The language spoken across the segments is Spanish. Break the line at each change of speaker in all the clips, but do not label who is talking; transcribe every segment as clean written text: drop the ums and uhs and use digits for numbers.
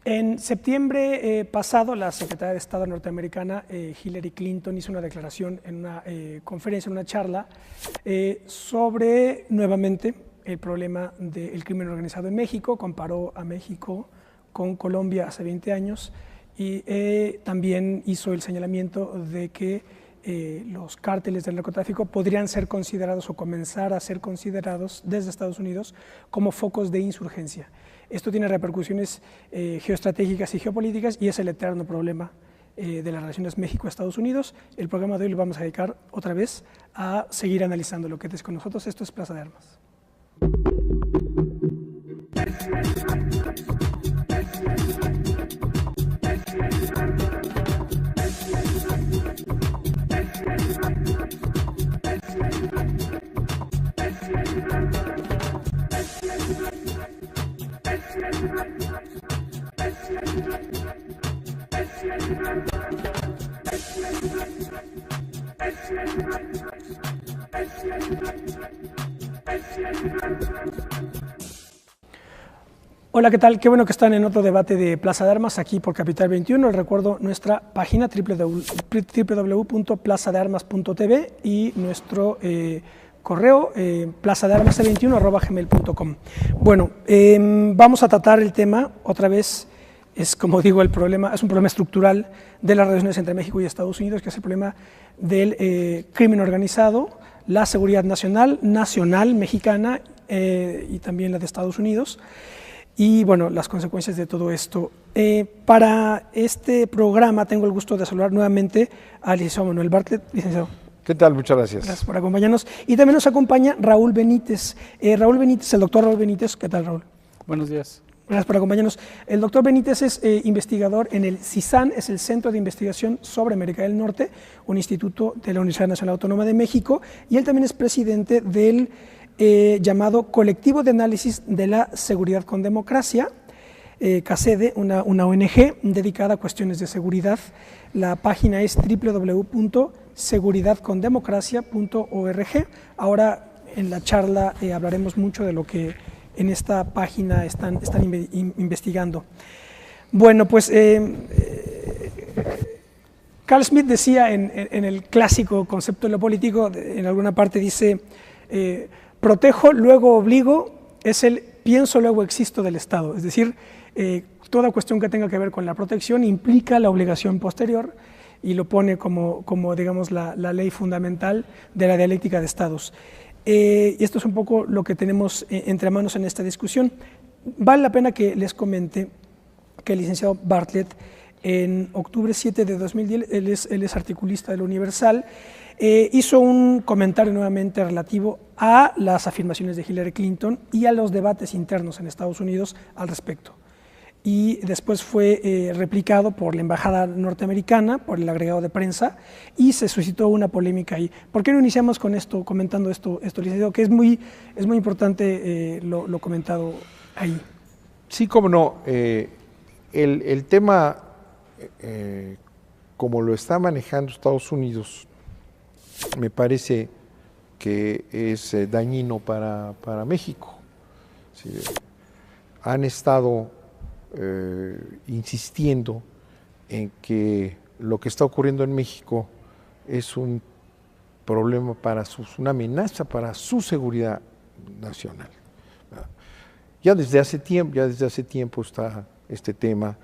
En septiembre pasado, la secretaria de Estado norteamericana Hillary Clinton hizo una declaración en una conferencia, en una charla, sobre nuevamente el problema del crimen organizado en México. Comparó a México con Colombia hace 20 años y también hizo el señalamiento de que los cárteles del narcotráfico podrían ser considerados o comenzar a ser considerados desde Estados Unidos como focos de insurgencia. Esto tiene repercusiones geoestratégicas y geopolíticas y es el eterno problema de las relaciones México-Estados Unidos. El programa de hoy lo vamos a dedicar otra vez a seguir analizando lo que es con nosotros. Esto es Plaza de Armas. Hola, ¿qué tal? Qué bueno que están en otro debate de Plaza de Armas aquí por Capital 21. Les recuerdo nuestra página www.plazadearmas.tv y nuestro correo plazadearmas21@gmail.com. Bueno, vamos a tratar el tema otra vez. Es, como digo, el problema, es un problema estructural de las relaciones entre México y Estados Unidos, que es el problema del crimen organizado, la seguridad nacional mexicana y también la de Estados Unidos. Y bueno, las consecuencias de todo esto. Para este programa tengo el gusto de saludar nuevamente al licenciado Manuel Bartlett. Licenciado.
¿Qué tal? Muchas gracias.
Gracias por acompañarnos. Y también nos acompaña Raúl Benítez. El doctor Raúl Benítez. ¿Qué tal, Raúl?
Buenos días.
Gracias por acompañarnos. El doctor Benítez es investigador en el CISAN, es el Centro de Investigación sobre América del Norte, un instituto de la Universidad Nacional Autónoma de México, y él también es presidente del llamado Colectivo de Análisis de la Seguridad con Democracia, CACEDE, una ONG dedicada a cuestiones de seguridad. La página es www.seguridadcondemocracia.org. Ahora en la charla hablaremos mucho de lo que en esta página están investigando. Bueno, pues Carl Schmitt decía en el clásico concepto de lo político, en alguna parte dice, protejo, luego obligo, es el pienso, luego existo del Estado. Es decir, toda cuestión que tenga que ver con la protección implica la obligación posterior y lo pone como digamos, la ley fundamental de la dialéctica de Estados. Y esto es un poco lo que tenemos entre manos en esta discusión. Vale la pena que les comente que el licenciado Bartlett, en octubre 7 de 2010, él es articulista del Universal, hizo un comentario nuevamente relativo a las afirmaciones de Hillary Clinton y a los debates internos en Estados Unidos al respecto. Y después fue replicado por la embajada norteamericana, por el agregado de prensa, y se suscitó una polémica ahí. ¿Por qué no iniciamos con esto, comentando esto licenciado, que es muy importante lo comentado ahí?
Sí, cómo no. El tema, como lo está manejando Estados Unidos, me parece que es dañino para México. Sí, han estado insistiendo en que lo que está ocurriendo en México es un problema una amenaza para su seguridad nacional. Ya desde hace tiempo está este tema,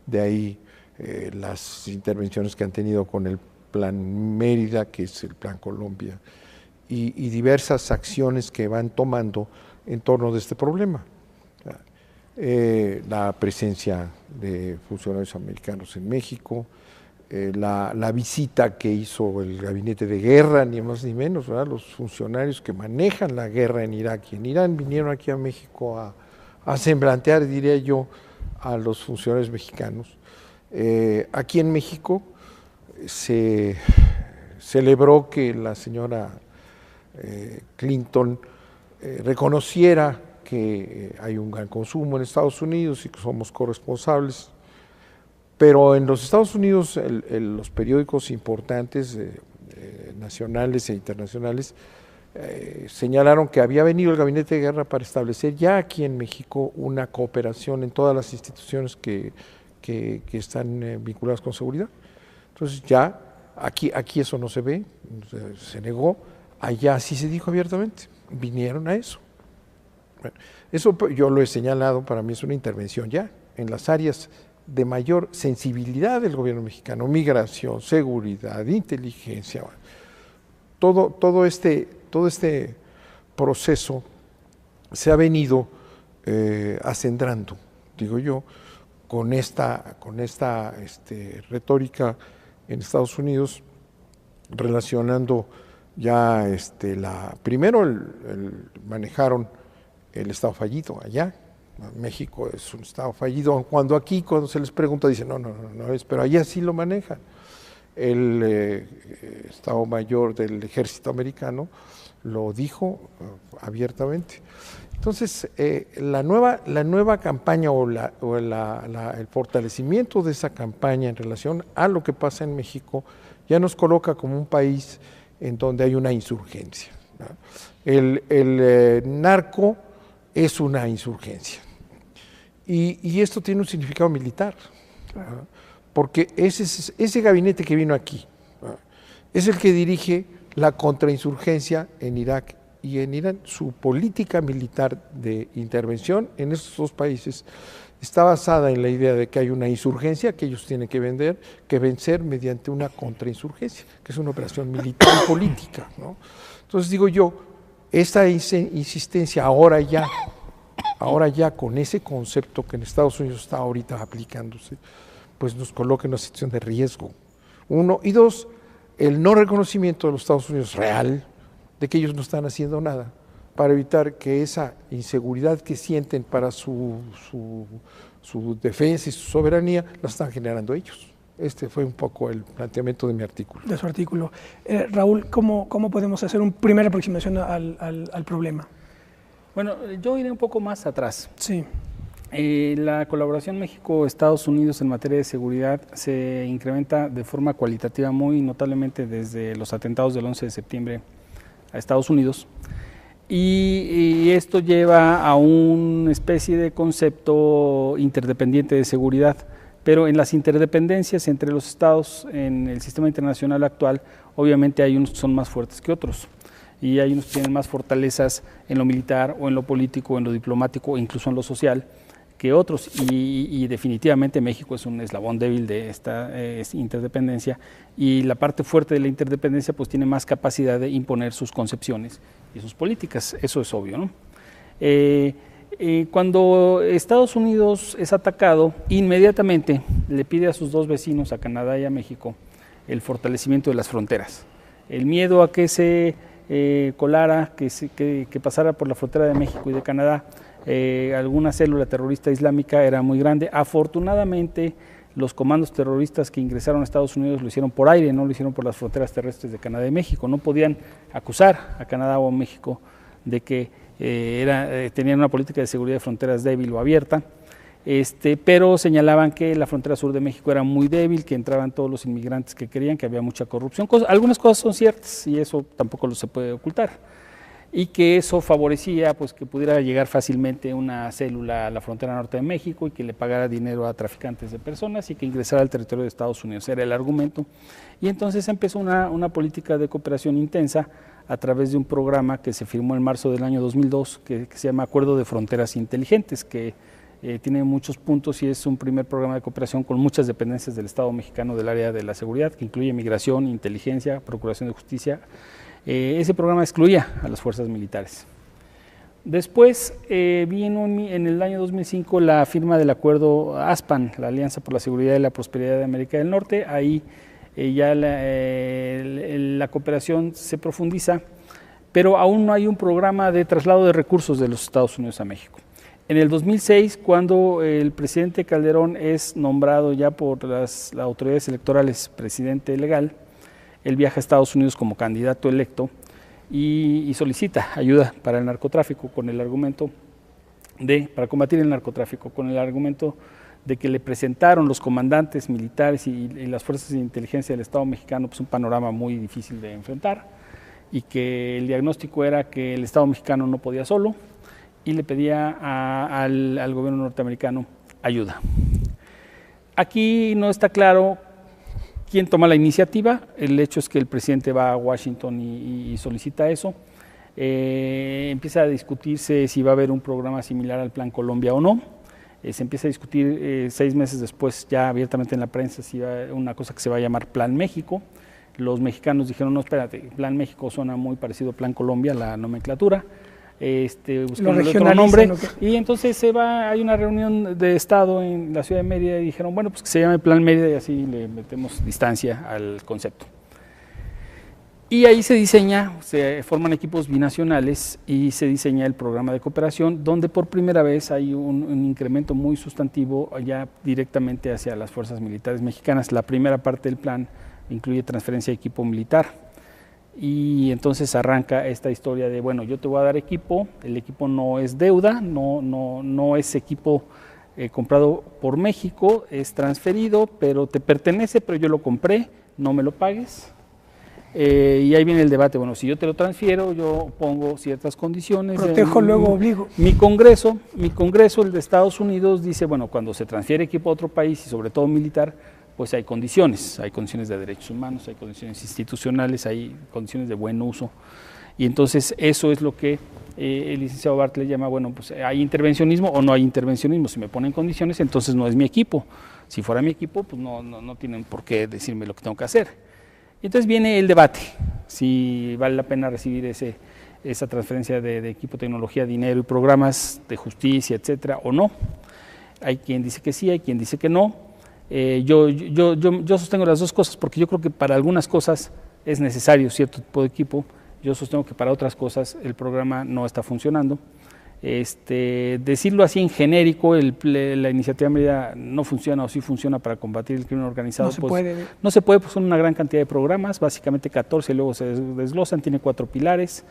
de ahí las intervenciones que han tenido con el Plan Mérida, que es el Plan Colombia, y diversas acciones que van tomando en torno de este problema. La presencia de funcionarios americanos en México, la visita que hizo el gabinete de guerra, ni más ni menos, ¿verdad? Los funcionarios que manejan la guerra en Irak y en Irán vinieron aquí a México a semblantear, diría yo, a los funcionarios mexicanos. Aquí en México se celebró que la señora Clinton reconociera que hay un gran consumo en Estados Unidos y que somos corresponsables, pero en los Estados Unidos los periódicos importantes nacionales e internacionales señalaron que había venido el gabinete de guerra para establecer ya aquí en México una cooperación en todas las instituciones que están vinculadas con seguridad. Entonces ya aquí eso no se ve, se negó, allá sí se dijo abiertamente, vinieron a eso. Bueno, eso yo lo he señalado, para mí es una intervención ya en las áreas de mayor sensibilidad del gobierno mexicano: migración, seguridad, inteligencia. Todo este proceso se ha venido acendrando, digo yo, con esta retórica en Estados Unidos, relacionando ya primero manejaron el Estado fallido allá. México es un Estado fallido, cuando se les pregunta dicen no, pero allá sí lo manejan. El Estado Mayor del Ejército Americano lo dijo abiertamente. Entonces, la nueva campaña o el fortalecimiento de esa campaña en relación a lo que pasa en México ya nos coloca como un país en donde hay una insurgencia, ¿no? El narco es una insurgencia y esto tiene un significado militar, ¿no? Porque ese gabinete que vino aquí, ¿no?, es el que dirige la contrainsurgencia en Irak y en Irán. Su política militar de intervención en estos dos países está basada en la idea de que hay una insurgencia que ellos tienen que vencer mediante una contrainsurgencia, que es una operación militar y política, ¿no? Entonces digo yo, esta insistencia ahora ya con ese concepto que en Estados Unidos está ahorita aplicándose, pues nos coloca en una situación de riesgo. Uno, y dos, el no reconocimiento de los Estados Unidos real de que ellos no están haciendo nada para evitar que esa inseguridad que sienten para su defensa y su soberanía la están generando ellos. Este fue un poco el planteamiento de mi artículo.
De su artículo. Raúl, ¿cómo podemos hacer una primera aproximación al problema?
Bueno, yo iré un poco más atrás.
Sí.
La colaboración México-Estados Unidos en materia de seguridad se incrementa de forma cualitativa muy notablemente desde los atentados del 11 de septiembre a Estados Unidos, y esto lleva a una especie de concepto interdependiente de seguridad, pero en las interdependencias entre los estados en el sistema internacional actual, obviamente hay unos que son más fuertes que otros, y hay unos que tienen más fortalezas en lo militar o en lo político o en lo diplomático o incluso en lo social que otros, y definitivamente México es un eslabón débil de esta interdependencia, y la parte fuerte de la interdependencia pues tiene más capacidad de imponer sus concepciones y sus políticas, eso es obvio, ¿no? Cuando Estados Unidos es atacado, inmediatamente le pide a sus dos vecinos, a Canadá y a México, el fortalecimiento de las fronteras. El miedo a que se colara, que pasara por la frontera de México y de Canadá alguna célula terrorista islámica era muy grande. Afortunadamente, los comandos terroristas que ingresaron a Estados Unidos lo hicieron por aire, no lo hicieron por las fronteras terrestres de Canadá y México. No podían acusar a Canadá o a México de que tenían una política de seguridad de fronteras débil o abierta, pero señalaban que la frontera sur de México era muy débil, que entraban todos los inmigrantes que querían, que había mucha corrupción. Algunas cosas son ciertas y eso tampoco se puede ocultar, y que eso favorecía pues que pudiera llegar fácilmente una célula a la frontera norte de México y que le pagara dinero a traficantes de personas y que ingresara al territorio de Estados Unidos. Era el argumento. Y entonces empezó una política de cooperación intensa a través de un programa que se firmó en marzo del año 2002, que se llama Acuerdo de Fronteras Inteligentes, que tiene muchos puntos y es un primer programa de cooperación con muchas dependencias del Estado mexicano del área de la seguridad, que incluye migración, inteligencia, procuración de justicia. Ese programa excluía a las fuerzas militares. Después vino en el año 2005 la firma del acuerdo ASPAN, la Alianza por la Seguridad y la Prosperidad de América del Norte. Ahí ya la cooperación se profundiza, pero aún no hay un programa de traslado de recursos de los Estados Unidos a México. En el 2006, cuando el presidente Calderón es nombrado ya por las autoridades electorales presidente legal, él viaja a Estados Unidos como candidato electo y solicita ayuda para el narcotráfico para combatir el narcotráfico, con el argumento de que le presentaron los comandantes militares y las fuerzas de inteligencia del Estado mexicano pues un panorama muy difícil de enfrentar, y que el diagnóstico era que el Estado mexicano no podía solo y le pedía al gobierno norteamericano ayuda. Aquí no está claro quién toma la iniciativa. El hecho es que el presidente va a Washington y solicita eso. Empieza a discutirse si va a haber un programa similar al Plan Colombia o no. Se empieza a discutir 6 meses después ya abiertamente en la prensa si va a una cosa que se va a llamar Plan México. Los mexicanos dijeron, no, espérate, Plan México suena muy parecido a Plan Colombia, la nomenclatura. Buscaron otro nombre, y entonces hay una reunión de Estado en la ciudad de Mérida y dijeron, bueno, pues que se llame Plan Mérida y así le metemos distancia al concepto. Y ahí se forman equipos binacionales y se diseña el programa de cooperación, donde por primera vez hay un incremento muy sustantivo ya directamente hacia las fuerzas militares mexicanas. La primera parte del plan incluye transferencia de equipo militar. Y entonces arranca esta historia de, bueno, yo te voy a dar equipo, el equipo no es deuda, no es equipo comprado por México, es transferido, pero te pertenece, pero yo lo compré, no me lo pagues. Y ahí viene el debate, bueno, si yo te lo transfiero, yo pongo ciertas condiciones.
Protejo, luego obligo.
Mi Congreso, el de Estados Unidos, dice, bueno, cuando se transfiere equipo a otro país y sobre todo militar, pues hay condiciones de derechos humanos, hay condiciones institucionales, hay condiciones de buen uso. Y entonces eso es lo que el licenciado Bartlett llama, bueno, pues hay intervencionismo o no hay intervencionismo. Si me ponen condiciones, entonces no es mi equipo. Si fuera mi equipo, pues no tienen por qué decirme lo que tengo que hacer. Y entonces viene el debate, si vale la pena recibir esa transferencia de equipo, tecnología, dinero y programas de justicia, etcétera, o no. Hay quien dice que sí, hay quien dice que no. Yo sostengo las dos cosas, porque yo creo que para algunas cosas es necesario cierto tipo de equipo. Yo sostengo que para otras cosas el programa no está funcionando. Decirlo así en genérico, la iniciativa Mérida no funciona o sí funciona para combatir el crimen organizado.
No se puede.
No se puede, pues son una gran cantidad de programas, básicamente 14, luego se desglosan, tiene 4 pilares.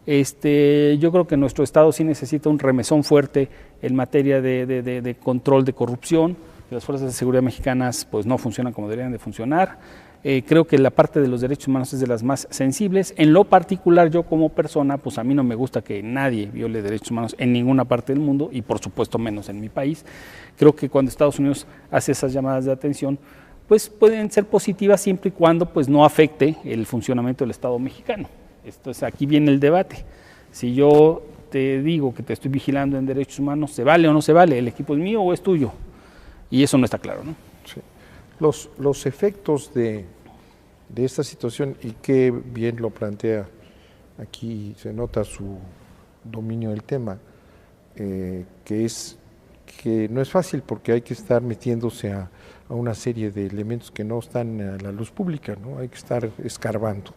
Yo creo que nuestro Estado sí necesita un remesón fuerte en materia de control de corrupción. Las fuerzas de seguridad mexicanas pues no funcionan como deberían de funcionar. Creo que la parte de los derechos humanos es de las más sensibles. En lo particular, yo como persona, pues a mí no me gusta que nadie viole derechos humanos en ninguna parte del mundo y por supuesto menos en mi país. Creo que cuando Estados Unidos hace esas llamadas de atención, pues pueden ser positivas siempre y cuando pues no afecte el funcionamiento del Estado mexicano. Entonces aquí viene el debate. Si yo te digo que te estoy vigilando en derechos humanos, ¿se vale o no se vale? ¿El equipo es mío o es tuyo? Y eso no está claro, ¿no?
Sí. Los efectos de esta situación, y qué bien lo plantea aquí, se nota su dominio del tema, que no es fácil porque hay que estar metiéndose a una serie de elementos que no están a la luz pública, ¿no? Hay que estar escarbando.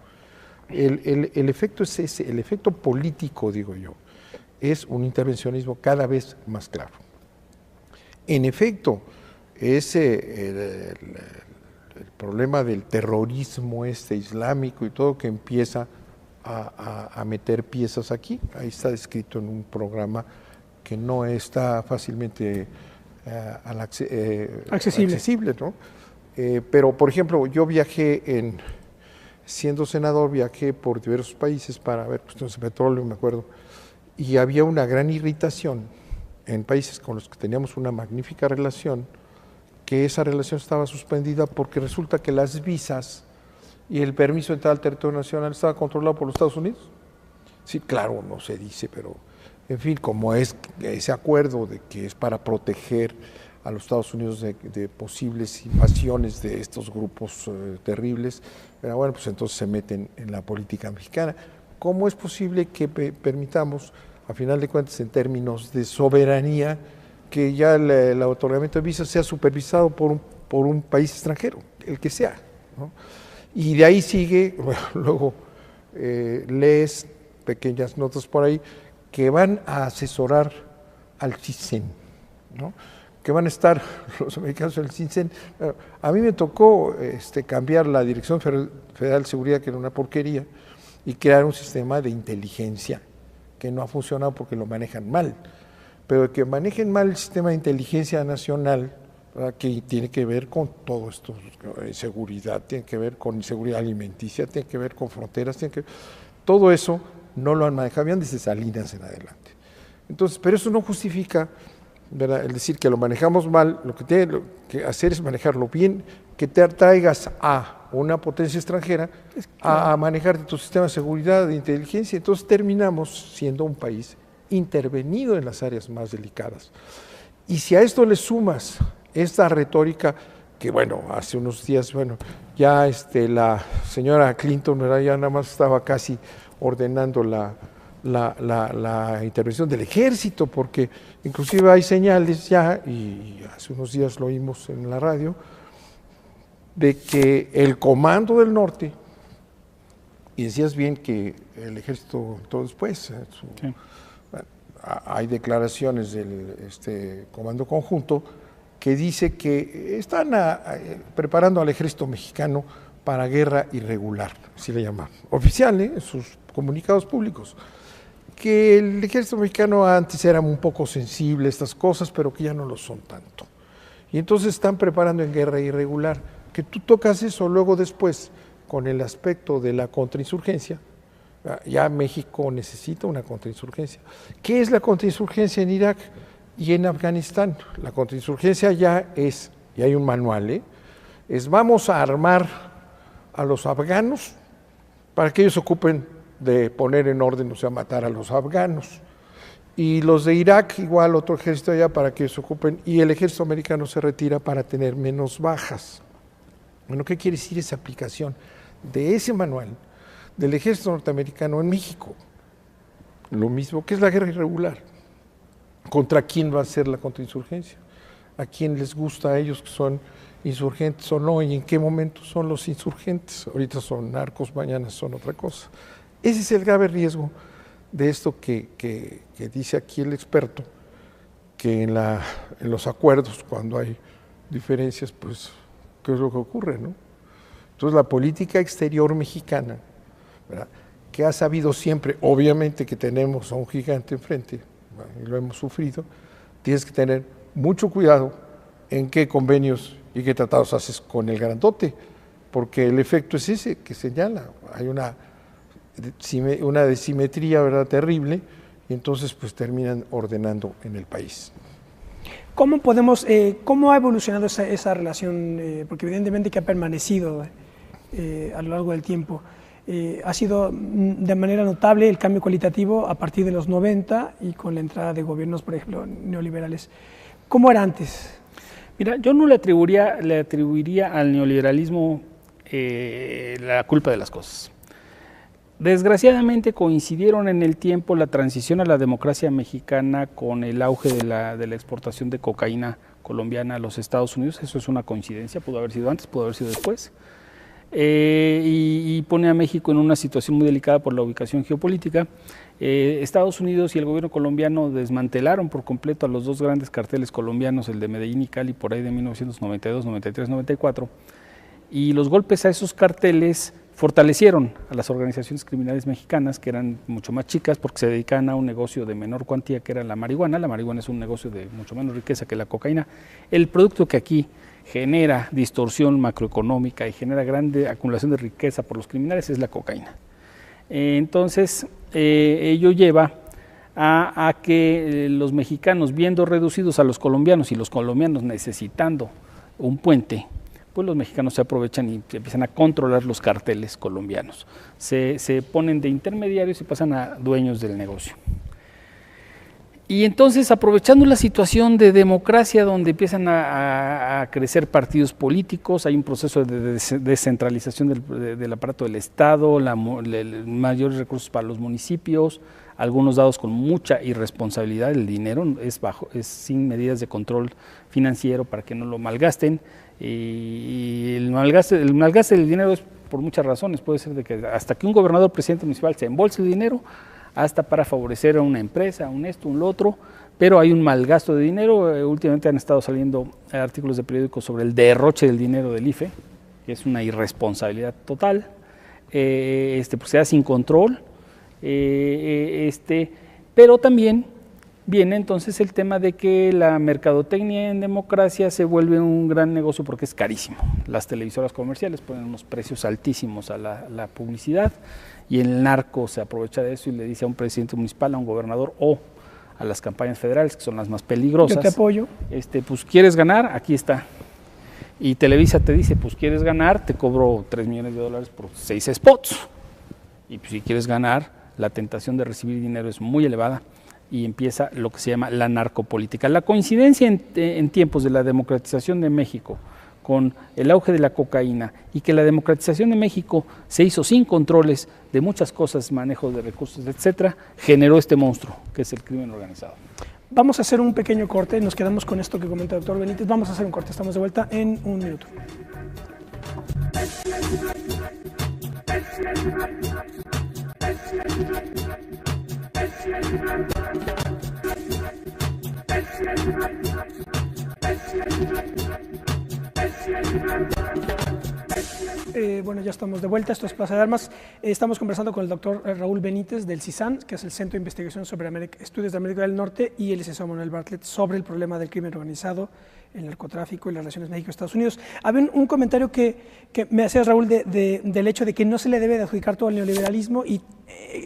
El efecto es ese, el efecto político, digo yo, es un intervencionismo cada vez más claro. En efecto, el problema del terrorismo islámico y todo que empieza a meter piezas aquí, ahí está descrito en un programa que no está fácilmente accesible, ¿no? Pero, por ejemplo, yo siendo senador, viajé por diversos países para ver cuestiones de petróleo, me acuerdo, y había una gran irritación en países con los que teníamos una magnífica relación, que esa relación estaba suspendida porque resulta que las visas y el permiso de entrar al territorio nacional estaba controlado por los Estados Unidos. Sí, claro, no se dice, pero en fin, como es ese acuerdo de que es para proteger a los Estados Unidos de posibles invasiones de estos grupos terribles, pero bueno, pues entonces se meten en la política mexicana. ¿Cómo es posible que permitamos, a final de cuentas, en términos de soberanía, que ya el otorgamiento de visas sea supervisado por un país extranjero, el que sea, ¿no? Y de ahí sigue, bueno, luego lees pequeñas notas por ahí que van a asesorar al CISEN, ¿no? Que van a estar los americanos en el CISEN. A mí me tocó cambiar la Dirección Federal de Seguridad, que era una porquería, y crear un sistema de inteligencia que no ha funcionado porque lo manejan mal. Pero que manejen mal el sistema de inteligencia nacional, ¿verdad? Que tiene que ver con todo esto, seguridad, tiene que ver con seguridad alimenticia, tiene que ver con fronteras, Todo eso no lo han manejado, habían desde Salinas en adelante. Entonces, pero eso no justifica, ¿verdad?, el decir que lo manejamos mal. Lo que tiene que hacer es manejarlo bien, que te traigas a una potencia extranjera a manejar tu sistema de seguridad, de inteligencia. Entonces terminamos siendo un país intervenido en las áreas más delicadas. Y si a esto le sumas esta retórica que, bueno, hace unos días, bueno, ya la señora Clinton, ¿verdad?, ya nada más estaba casi ordenando la intervención del ejército, porque inclusive hay señales ya, y hace unos días lo oímos en la radio, de que el Comando del Norte, y decías bien que el ejército todo después, sí. Bueno, hay declaraciones del Comando Conjunto que dice que están preparando al ejército mexicano para guerra irregular, así le llaman, oficial, en sus comunicados públicos, que el ejército mexicano antes era un poco sensible a estas cosas, pero que ya no lo son tanto. Y entonces están preparando en guerra irregular. Que tú tocas eso luego después con el aspecto de la contrainsurgencia, ya México necesita una contrainsurgencia. ¿Qué es la contrainsurgencia en Irak y en Afganistán? La contrainsurgencia ya es, y hay un manual, es vamos a armar a los afganos para que ellos se ocupen de poner en orden, o sea, matar a los afganos. Y los de Irak, igual otro ejército allá para que ellos se ocupen, y el ejército americano se retira para tener menos bajas. Bueno, ¿qué quiere decir esa aplicación de ese manual del ejército norteamericano en México? Lo mismo que es la guerra irregular. ¿Contra quién va a ser la contrainsurgencia? ¿A quién les gusta a ellos que son insurgentes o no? ¿Y en qué momento son los insurgentes? Ahorita son narcos, mañana son otra cosa. Ese es el grave riesgo de esto que dice aquí el experto, que en los acuerdos, cuando hay diferencias, pues ¿qué es lo que ocurre, no? Entonces la política exterior mexicana, ¿verdad?, que ha sabido siempre, obviamente que tenemos a un gigante enfrente, y lo hemos sufrido, tienes que tener mucho cuidado en qué convenios y qué tratados haces con el grandote, porque el efecto es ese que señala, hay una desimetría, ¿verdad?, terrible, y entonces pues terminan ordenando en el país.
¿Cómo ha evolucionado esa relación? Porque evidentemente que ha permanecido a lo largo del tiempo. Ha sido de manera notable el cambio cualitativo a partir de los 90 y con la entrada de gobiernos, por ejemplo, neoliberales. ¿Cómo era antes?
Mira, yo no le atribuiría al neoliberalismo la culpa de las cosas. Desgraciadamente coincidieron en el tiempo la transición a la democracia mexicana con el auge de la exportación de cocaína colombiana a los Estados Unidos. Eso es una coincidencia, pudo haber sido antes, pudo haber sido después. Y pone a México en una situación muy delicada por la ubicación geopolítica. Estados Unidos y el gobierno colombiano desmantelaron por completo a los dos grandes carteles colombianos, el de Medellín y Cali, por ahí de 1992, 93, 94. Y los golpes a esos carteles fortalecieron a las organizaciones criminales mexicanas, que eran mucho más chicas porque se dedicaban a un negocio de menor cuantía, que era la marihuana. La marihuana es un negocio de mucho menos riqueza que la cocaína. El producto que aquí genera distorsión macroeconómica y genera grande acumulación de riqueza por los criminales es la cocaína. Entonces, ello lleva a que los mexicanos, viendo reducidos a los colombianos y los colombianos necesitando un puente, pues los mexicanos se aprovechan y empiezan a controlar los carteles colombianos. Se ponen de intermediarios y pasan a dueños del negocio. Y entonces, aprovechando la situación de democracia donde empiezan a crecer partidos políticos, hay un proceso de descentralización del aparato del Estado, mayores recursos para los municipios, algunos dados con mucha irresponsabilidad. El dinero es sin medidas de control financiero para que no lo malgasten. Y el malgaste del dinero es por muchas razones. Puede ser de que hasta que un gobernador, presidente municipal se embolse el dinero, hasta para favorecer a una empresa, un esto, un lo otro, pero hay un mal gasto de dinero. Últimamente han estado saliendo artículos de periódicos sobre el derroche del dinero del IFE, que es una irresponsabilidad total, pues se da sin control, pero también viene entonces el tema de que la mercadotecnia en democracia se vuelve un gran negocio porque es carísimo. Las televisoras comerciales ponen unos precios altísimos a la publicidad y el narco se aprovecha de eso y le dice a un presidente municipal, a un gobernador o a las campañas federales, que son las más peligrosas.
Yo te apoyo.
Pues ¿quieres ganar? Aquí está. Y Televisa te dice, pues ¿quieres ganar? Te cobro $3 millones por 6 spots. Y pues, si quieres ganar, la tentación de recibir dinero es muy elevada y empieza lo que se llama la narcopolítica. La coincidencia en tiempos de la democratización de México con el auge de la cocaína y que la democratización de México se hizo sin controles de muchas cosas, manejo de recursos, etcétera, generó este monstruo que es el crimen organizado.
Vamos a hacer un pequeño corte, nos quedamos con esto que comenta el doctor Benítez. Vamos a hacer un corte, estamos de vuelta en un minuto. Bueno, ya estamos de vuelta, esto es Plaza de Armas. Estamos conversando con el doctor Raúl Benítez del CISAN, que es el Centro de Investigación sobre Estudios de América del Norte, y el licenciado Manuel Bartlett sobre el problema del crimen organizado, el narcotráfico y las relaciones México-Estados Unidos. Había un comentario que me hacías, Raúl, del hecho de que no se le debe de adjudicar todo al neoliberalismo, y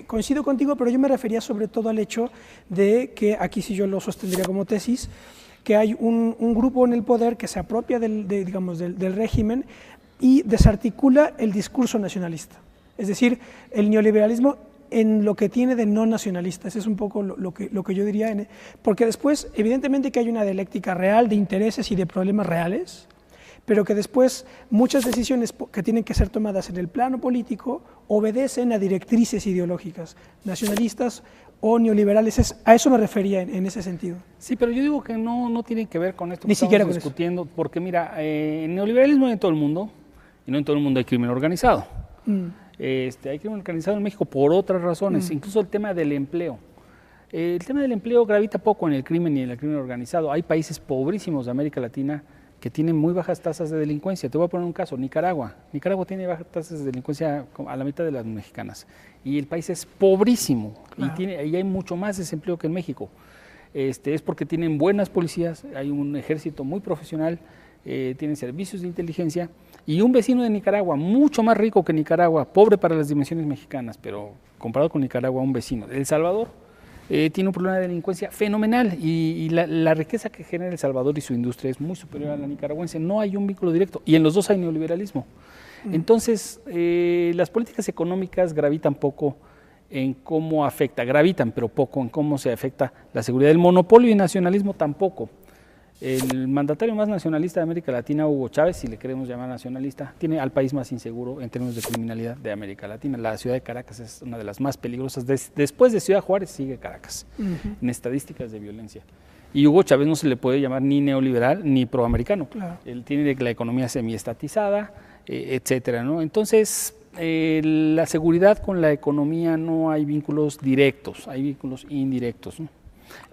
coincido contigo, pero yo me refería sobre todo al hecho de que, aquí sí yo lo sostendría como tesis, que hay un grupo en el poder que se apropia del régimen y desarticula el discurso nacionalista. Es decir, el neoliberalismo en lo que tiene de no nacionalista. Ese es un poco lo que yo diría, porque después, evidentemente que hay una dialéctica real de intereses y de problemas reales, pero que después muchas decisiones que tienen que ser tomadas en el plano político obedecen a directrices ideológicas, nacionalistas o neoliberales. A eso me refería en ese sentido.
Sí, pero yo digo que no tiene que ver con esto que
Ni siquiera
estamos discutiendo, porque mira, el neoliberalismo hay en todo el mundo, y no en todo el mundo hay crimen organizado. Hay crimen organizado en México por otras razones, incluso el tema del empleo. El tema del empleo gravita poco en el crimen y en el crimen organizado. Hay países pobrísimos de América Latina que tienen muy bajas tasas de delincuencia. Te voy a poner un caso, Nicaragua. Nicaragua tiene bajas tasas de delincuencia a la mitad de las mexicanas. Y el país es pobrísimo, claro, y hay mucho más desempleo que en México. Es porque tienen buenas policías, hay un ejército muy profesional, tienen servicios de inteligencia, y un vecino de Nicaragua, mucho más rico que Nicaragua, pobre para las dimensiones mexicanas, pero comparado con Nicaragua, un vecino. El Salvador tiene un problema de delincuencia fenomenal, y la riqueza que genera El Salvador y su industria es muy superior a la nicaragüense. No hay un vínculo directo, y en los dos hay neoliberalismo. Entonces, las políticas económicas gravitan poco en cómo afecta, gravitan pero poco en cómo se afecta la seguridad. El monopolio y nacionalismo tampoco. El mandatario más nacionalista de América Latina, Hugo Chávez, si le queremos llamar nacionalista, tiene al país más inseguro en términos de criminalidad de América Latina. La ciudad de Caracas es una de las más peligrosas. Después de Ciudad Juárez sigue Caracas, en estadísticas de violencia. Y Hugo Chávez no se le puede llamar ni neoliberal ni proamericano. Claro. Él tiene la economía semiestatizada, etcétera, ¿no? Entonces, la seguridad con la economía no hay vínculos directos, hay vínculos indirectos, ¿no?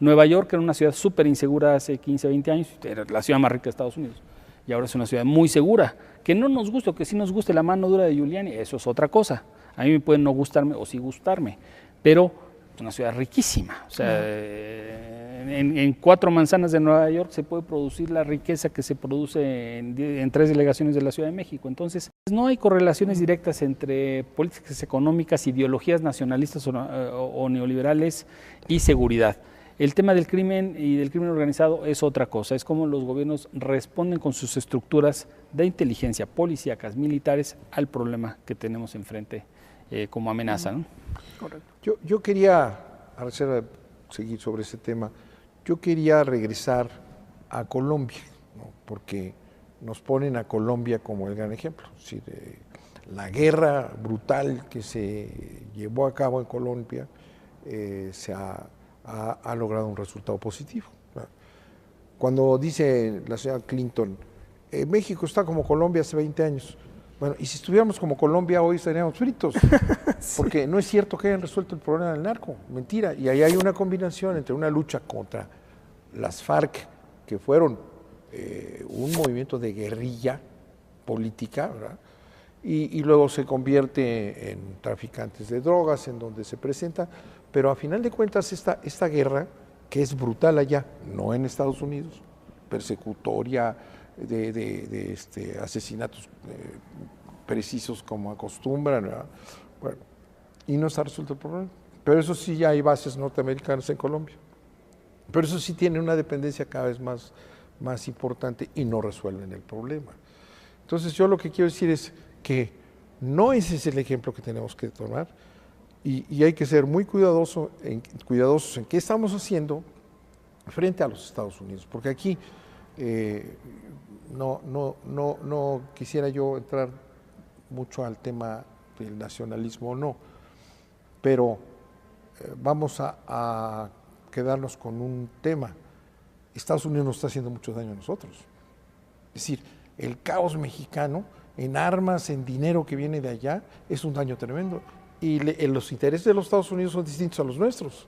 Nueva York era una ciudad súper insegura hace 15, 20 años, era la ciudad más rica de Estados Unidos, y ahora es una ciudad muy segura. Que no nos guste o que sí nos guste la mano dura de Giuliani, eso es otra cosa. A mí me puede no gustarme o sí gustarme, pero es una ciudad riquísima. O sea, en 4 manzanas de Nueva York se puede producir la riqueza que se produce en 3 delegaciones de la Ciudad de México. Entonces, no hay correlaciones directas entre políticas económicas, ideologías nacionalistas o neoliberales y seguridad. El tema del crimen y del crimen organizado es otra cosa, es como los gobiernos responden con sus estructuras de inteligencia, policíacas, militares, al problema que tenemos enfrente como amenaza, ¿no?
Correcto. Yo quería, a reserva de seguir sobre ese tema, yo quería regresar a Colombia, ¿no? Porque nos ponen a Colombia como el gran ejemplo. Es decir, la guerra brutal que se llevó a cabo en Colombia se ha logrado un resultado positivo. Cuando dice la señora Clinton, México está como Colombia hace 20 años, bueno, y si estuviéramos como Colombia hoy estaríamos fritos, porque no es cierto que hayan resuelto el problema del narco, mentira, y ahí hay una combinación entre una lucha contra las FARC, que fueron un movimiento de guerrilla política, ¿verdad? Y luego se convierte en traficantes de drogas, en donde se presenta, pero a final de cuentas esta guerra que es brutal allá, no en Estados Unidos, persecutoria de asesinatos precisos como acostumbran, ¿verdad? Bueno, y no está resuelto el problema. Pero eso sí, ya hay bases norteamericanas en Colombia. Pero eso sí tiene una dependencia cada vez más importante y no resuelven el problema. Entonces yo lo que quiero decir es que no ese es el ejemplo que tenemos que tomar y hay que ser muy cuidadosos en qué estamos haciendo frente a los Estados Unidos, porque aquí no quisiera yo entrar mucho al tema del nacionalismo o no, pero vamos a quedarnos con un tema. Estados Unidos nos está haciendo mucho daño a nosotros. Es decir, el caos mexicano en armas, en dinero que viene de allá, es un daño tremendo. Y los intereses de los Estados Unidos son distintos a los nuestros.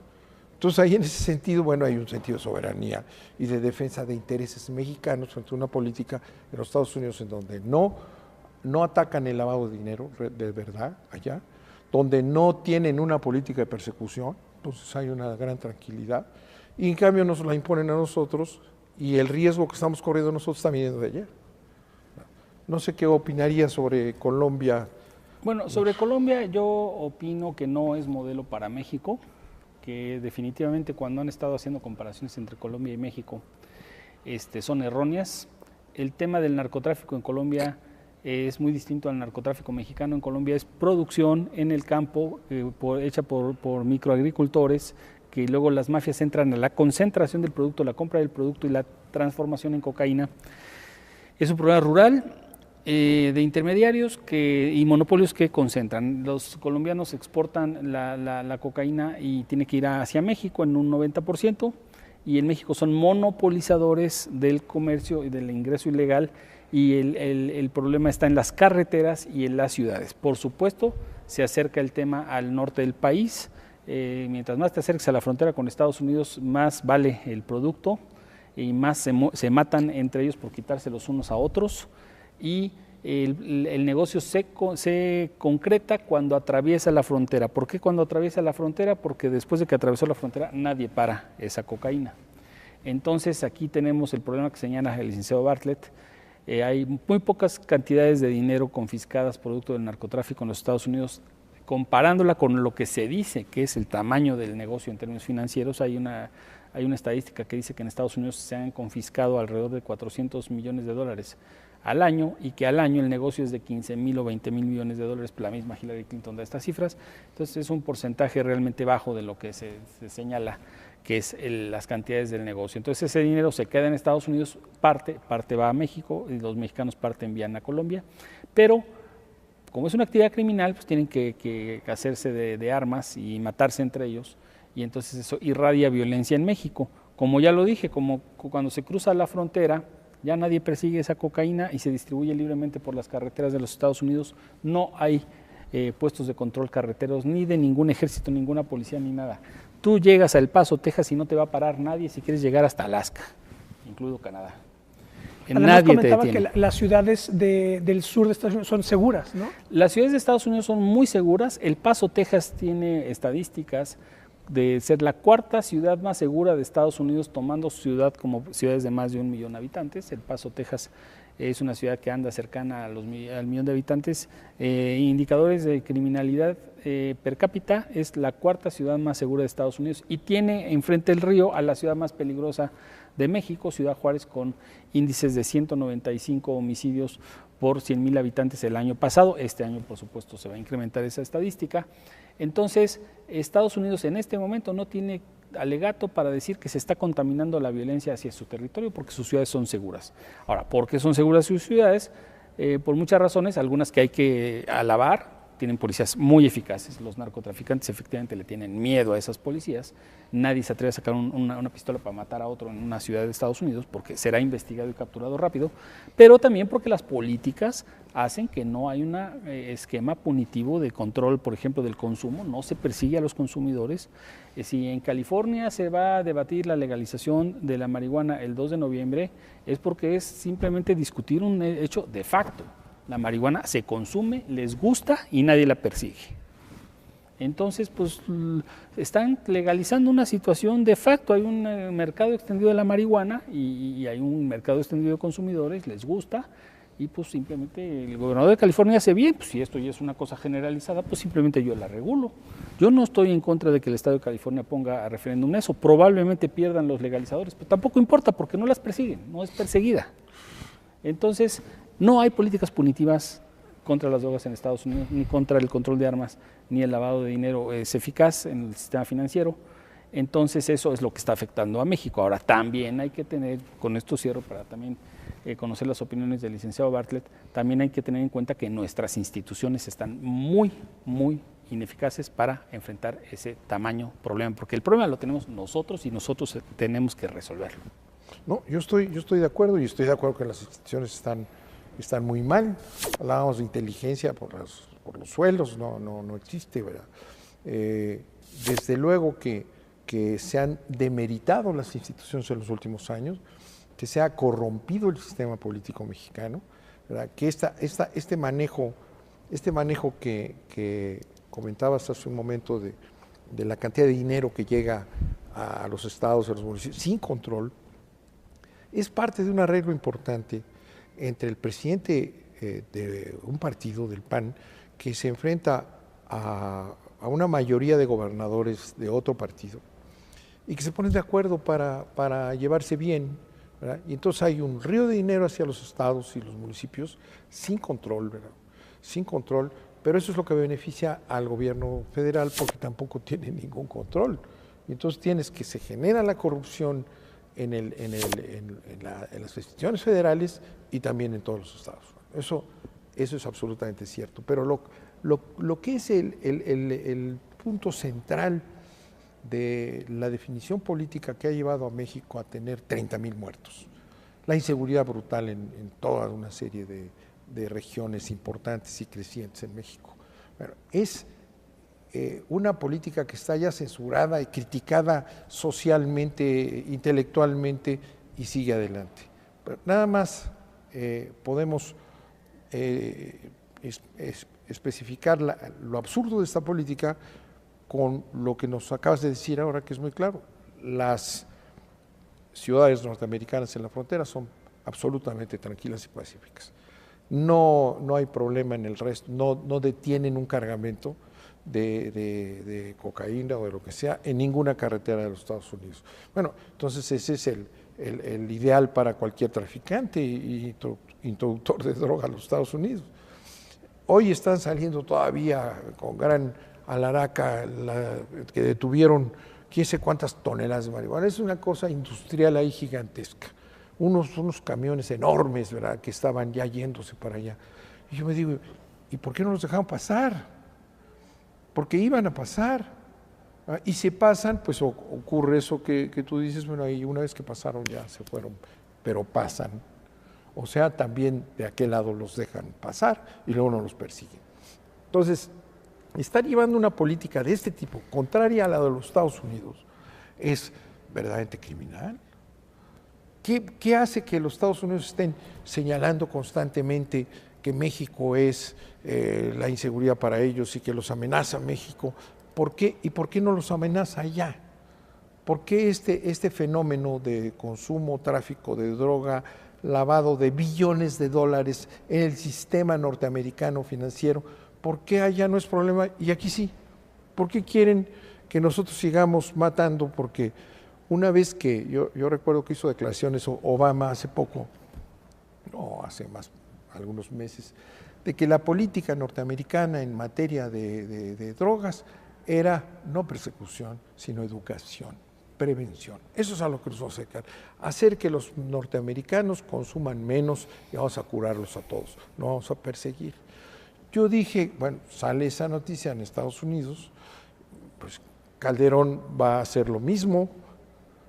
Entonces ahí en ese sentido, bueno, hay un sentido de soberanía y de defensa de intereses mexicanos frente a una política de los Estados Unidos en donde no atacan el lavado de dinero de verdad allá, donde no tienen una política de persecución, entonces hay una gran tranquilidad, y en cambio nos la imponen a nosotros y el riesgo que estamos corriendo nosotros está viniendo de allá. No sé qué opinaría sobre Colombia.
Bueno, sobre Colombia yo opino que no es modelo para México, que definitivamente cuando han estado haciendo comparaciones entre Colombia y México son erróneas. El tema del narcotráfico en Colombia es muy distinto al narcotráfico mexicano. En Colombia es producción en el campo hecha por microagricultores, que luego las mafias entran a la concentración del producto, la compra del producto y la transformación en cocaína. Es un problema rural de intermediarios y monopolios que concentran. Los colombianos exportan la cocaína y tiene que ir hacia México en un 90%, y en México son monopolizadores del comercio y del ingreso ilegal, y el problema está en las carreteras y en las ciudades. Por supuesto, se acerca el tema al norte del país. Mientras más te acerques a la frontera con Estados Unidos, más vale el producto y más se matan entre ellos por quitarse los unos a otros, y el negocio se concreta cuando atraviesa la frontera. ¿Por qué cuando atraviesa la frontera? Porque después de que atravesó la frontera nadie para esa cocaína. Entonces aquí tenemos el problema que señala el licenciado Bartlett. Hay muy pocas cantidades de dinero confiscadas producto del narcotráfico en los Estados Unidos, comparándola con lo que se dice que es el tamaño del negocio en términos financieros. Hay una estadística que dice que en Estados Unidos se han confiscado alrededor de $400 millones al año, y que al año el negocio es de 15,000 o 20,000 millones de dólares. La misma Hillary Clinton da estas cifras. Entonces es un porcentaje realmente bajo de lo que se señala que es las cantidades del negocio. Entonces ese dinero se queda en Estados Unidos, parte va a México, y los mexicanos envían a Colombia, pero como es una actividad criminal, pues tienen que hacerse de armas y matarse entre ellos, y entonces eso irradia violencia en México. Como ya lo dije, como cuando se cruza la frontera, ya nadie persigue esa cocaína y se distribuye libremente por las carreteras de los Estados Unidos. No hay puestos de control carreteros, ni de ningún ejército, ninguna policía, ni nada. Tú llegas a El Paso, Texas, y no te va a parar nadie si quieres llegar hasta Alaska, incluido Canadá.
Además
nadie
comentaba
te detiene.
que las ciudades del sur de Estados Unidos son seguras, ¿no?
Las ciudades de Estados Unidos son muy seguras. El Paso, Texas, tiene estadísticas de ser la cuarta ciudad más segura de Estados Unidos, tomando su ciudad como ciudades de más de 1 millón de habitantes. El Paso, Texas, es una ciudad que anda cercana al millón de habitantes. Indicadores de criminalidad per cápita, es la cuarta ciudad más segura de Estados Unidos, y tiene enfrente del río a la ciudad más peligrosa de México, Ciudad Juárez, con índices de 195 homicidios por 100,000 habitantes el año pasado. Este año, por supuesto, se va a incrementar esa estadística. Entonces, Estados Unidos en este momento no tiene alegato para decir que se está contaminando la violencia hacia su territorio, porque sus ciudades son seguras. Ahora, ¿por qué son seguras sus ciudades? Por muchas razones, algunas que hay que alabar. Tienen policías muy eficaces. Los narcotraficantes efectivamente le tienen miedo a esas policías. Nadie se atreve a sacar una pistola para matar a otro en una ciudad de Estados Unidos, porque será investigado y capturado rápido, pero también porque las políticas hacen que no hay un esquema punitivo de control, por ejemplo, del consumo. No se persigue a los consumidores. Si en California se va a debatir la legalización de la marihuana el 2 de noviembre, es porque es simplemente discutir un hecho de facto. La marihuana se consume, les gusta y nadie la persigue. Entonces, pues están legalizando una situación de facto. Hay un mercado extendido de la marihuana y hay un mercado extendido de consumidores, les gusta, y pues simplemente el gobernador de California hace bien. Pues si esto ya es una cosa generalizada, pues simplemente yo la regulo. Yo no estoy en contra de que el Estado de California ponga a referéndum eso. Probablemente pierdan los legalizadores, pero tampoco importa porque no las persiguen, no es perseguida. Entonces, no hay políticas punitivas contra las drogas en Estados Unidos, ni contra el control de armas, ni el lavado de dinero es eficaz en el sistema financiero. Entonces eso es lo que está afectando a México. Ahora también hay que tener, con esto cierro para también conocer las opiniones del licenciado Bartlett, también hay que tener en cuenta que nuestras instituciones están muy, muy ineficaces para enfrentar ese tamaño problema, porque el problema lo tenemos nosotros y nosotros tenemos que resolverlo.
No, yo estoy de acuerdo y estoy de acuerdo que las instituciones están muy mal. Hablábamos de inteligencia por los suelos, no existe, ¿verdad? Desde luego que se han demeritado las instituciones en los últimos años, que se ha corrompido el sistema político mexicano, ¿verdad? Que este manejo que comentabas hace un momento de la cantidad de dinero que llega a los estados, a los municipios, sin control, es parte de un arreglo importante entre el presidente de un partido, del PAN, que se enfrenta a una mayoría de gobernadores de otro partido y que se ponen de acuerdo para llevarse bien, ¿verdad? Y entonces hay un río de dinero hacia los estados y los municipios sin control, ¿verdad? Sin control, pero eso es lo que beneficia al gobierno federal porque tampoco tiene ningún control. Y entonces tienes que se genera la corrupción en las instituciones federales y también en todos los estados. Eso es absolutamente cierto. Pero lo que es el punto central de la definición política que ha llevado a México a tener 30,000 muertos, la inseguridad brutal en toda una serie de regiones importantes y crecientes en México. Bueno, es una política que está ya censurada y criticada socialmente, intelectualmente y sigue adelante. Pero nada más podemos especificar lo absurdo de esta política con lo que nos acabas de decir ahora, que es muy claro. Las ciudades norteamericanas en la frontera son absolutamente tranquilas y pacíficas. No hay problema en el resto, no detienen un cargamento de cocaína o de lo que sea en ninguna carretera de los Estados Unidos. Bueno, entonces ese es el ideal para cualquier traficante y introductor de droga a los Estados Unidos. Hoy están saliendo todavía con gran alaraca que detuvieron quién sé cuántas toneladas de marihuana. Es una cosa industrial ahí gigantesca. Unos camiones enormes, ¿verdad?, que estaban ya yéndose para allá. Y yo me digo, ¿y por qué no los dejaron pasar? Porque iban a pasar. Y si pasan, pues ocurre eso que tú dices, bueno, ahí una vez que pasaron ya se fueron, pero pasan. O sea, también de aquel lado los dejan pasar y luego no los persiguen. Entonces, estar llevando una política de este tipo, contraria a la de los Estados Unidos, es verdaderamente criminal. ¿Qué hace que los Estados Unidos estén señalando constantemente que México es la inseguridad para ellos y que los amenaza México? ¿Por qué? ¿Y por qué no los amenaza allá? ¿Por qué este fenómeno de consumo, tráfico de droga, lavado de billones de dólares en el sistema norteamericano financiero, por qué allá no es problema y aquí sí? ¿Por qué quieren que nosotros sigamos matando? Porque una vez que yo recuerdo que hizo declaraciones Obama hace poco, no, hace más, algunos meses, de que la política norteamericana en materia de drogas era no persecución, sino educación, prevención. Eso es a lo que nos vamos a dedicar, hacer que los norteamericanos consuman menos y vamos a curarlos a todos, no vamos a perseguir. Yo dije, bueno, sale esa noticia en Estados Unidos, pues Calderón va a hacer lo mismo.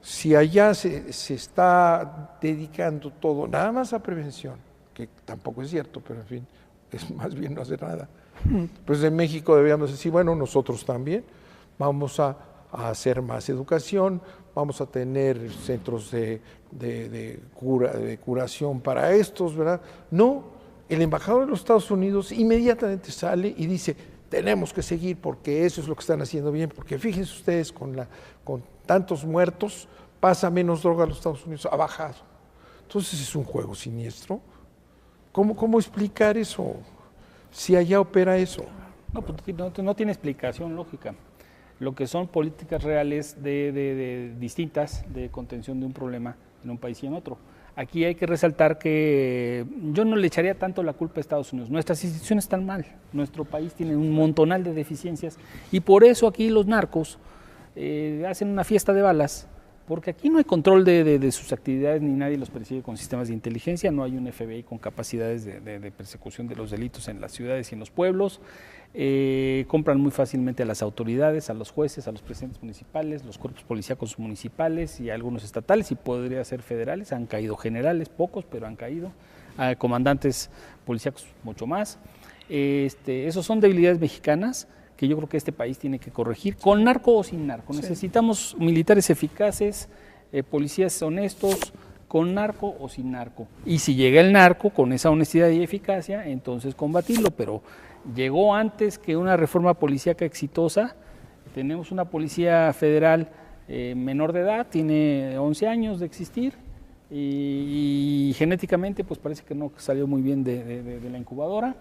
Si allá se está dedicando todo nada más a prevención, que tampoco es cierto, pero en fin, es más bien no hacer nada. Pues en México debíamos decir, bueno, nosotros también vamos a hacer más educación, vamos a tener centros de curación para estos, ¿verdad? No, el embajador de los Estados Unidos inmediatamente sale y dice, tenemos que seguir porque eso es lo que están haciendo bien, porque fíjense ustedes, con tantos muertos, pasa menos droga a los Estados Unidos, ha bajado. Entonces es un juego siniestro. ¿Cómo explicar eso? Si allá opera eso.
No, pues no tiene explicación lógica. Lo que son políticas reales de distintas de contención de un problema en un país y en otro. Aquí hay que resaltar que yo no le echaría tanto la culpa a Estados Unidos. Nuestras instituciones están mal, nuestro país tiene un montonal de deficiencias y por eso aquí los narcos hacen una fiesta de balas, porque aquí no hay control de sus actividades ni nadie los persigue con sistemas de inteligencia, no hay un FBI con capacidades de persecución de los delitos en las ciudades y en los pueblos. Compran muy fácilmente a las autoridades, a los jueces, a los presidentes municipales, los cuerpos policíacos municipales y algunos estatales y podría ser federales. Han caído generales, pocos, pero han caído. Comandantes policíacos mucho más. Esos son debilidades mexicanas que yo creo que este país tiene que corregir, con narco o sin narco. Sí. Necesitamos militares eficaces, policías honestos, con narco o sin narco. Y si llega el narco con esa honestidad y eficacia, entonces combatirlo, pero llegó antes que una reforma policíaca exitosa. Tenemos una policía federal menor de edad, tiene 11 años de existir y genéticamente pues parece que no salió muy bien de la incubadora.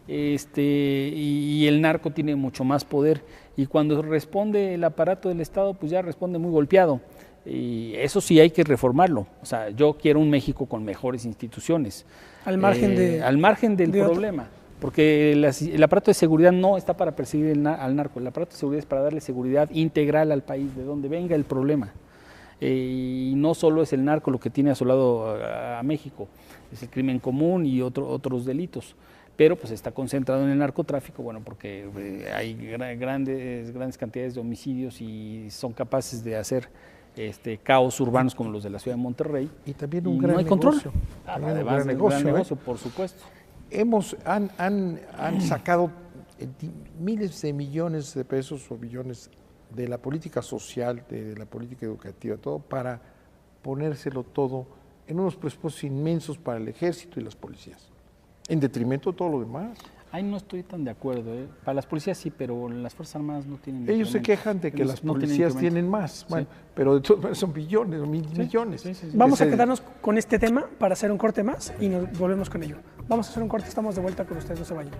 Y el narco tiene mucho más poder y cuando responde el aparato del Estado pues ya responde muy golpeado. Y eso sí hay que reformarlo. O sea, yo quiero un México con mejores instituciones. Al margen del problema. Porque el aparato de seguridad no está para perseguir al narco. El aparato de seguridad es para darle seguridad integral al país, de donde venga el problema. Y no solo es el narco lo que tiene asolado a México, es el crimen común y otros delitos. Pero pues está concentrado en el narcotráfico, bueno, porque hay grandes cantidades de homicidios y son capaces de hacer caos urbanos como los de la ciudad de Monterrey.
Y también un gran negocio.
Además de un gran negocio, por supuesto.
Han sacado miles de millones de pesos o billones de la política social, de la política educativa, todo para ponérselo todo en unos presupuestos inmensos para el ejército y las policías, en detrimento de todo lo demás.
Ahí no estoy tan de acuerdo. Para las policías sí, pero las Fuerzas Armadas no tienen.
Ellos se quejan de que las policías tienen más, bueno, sí. Pero de todos son billones, millones.
Sí. Vamos a quedarnos con este tema para hacer un corte más y nos volvemos con ello. Vamos a hacer un corte, estamos de vuelta con ustedes, no se vayan.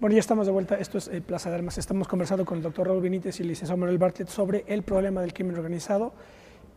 Bueno, ya estamos de vuelta. Esto es Plaza de Armas. Estamos conversando con el doctor Raúl Benítez y el licenciado Manuel Bartlett sobre el problema del crimen organizado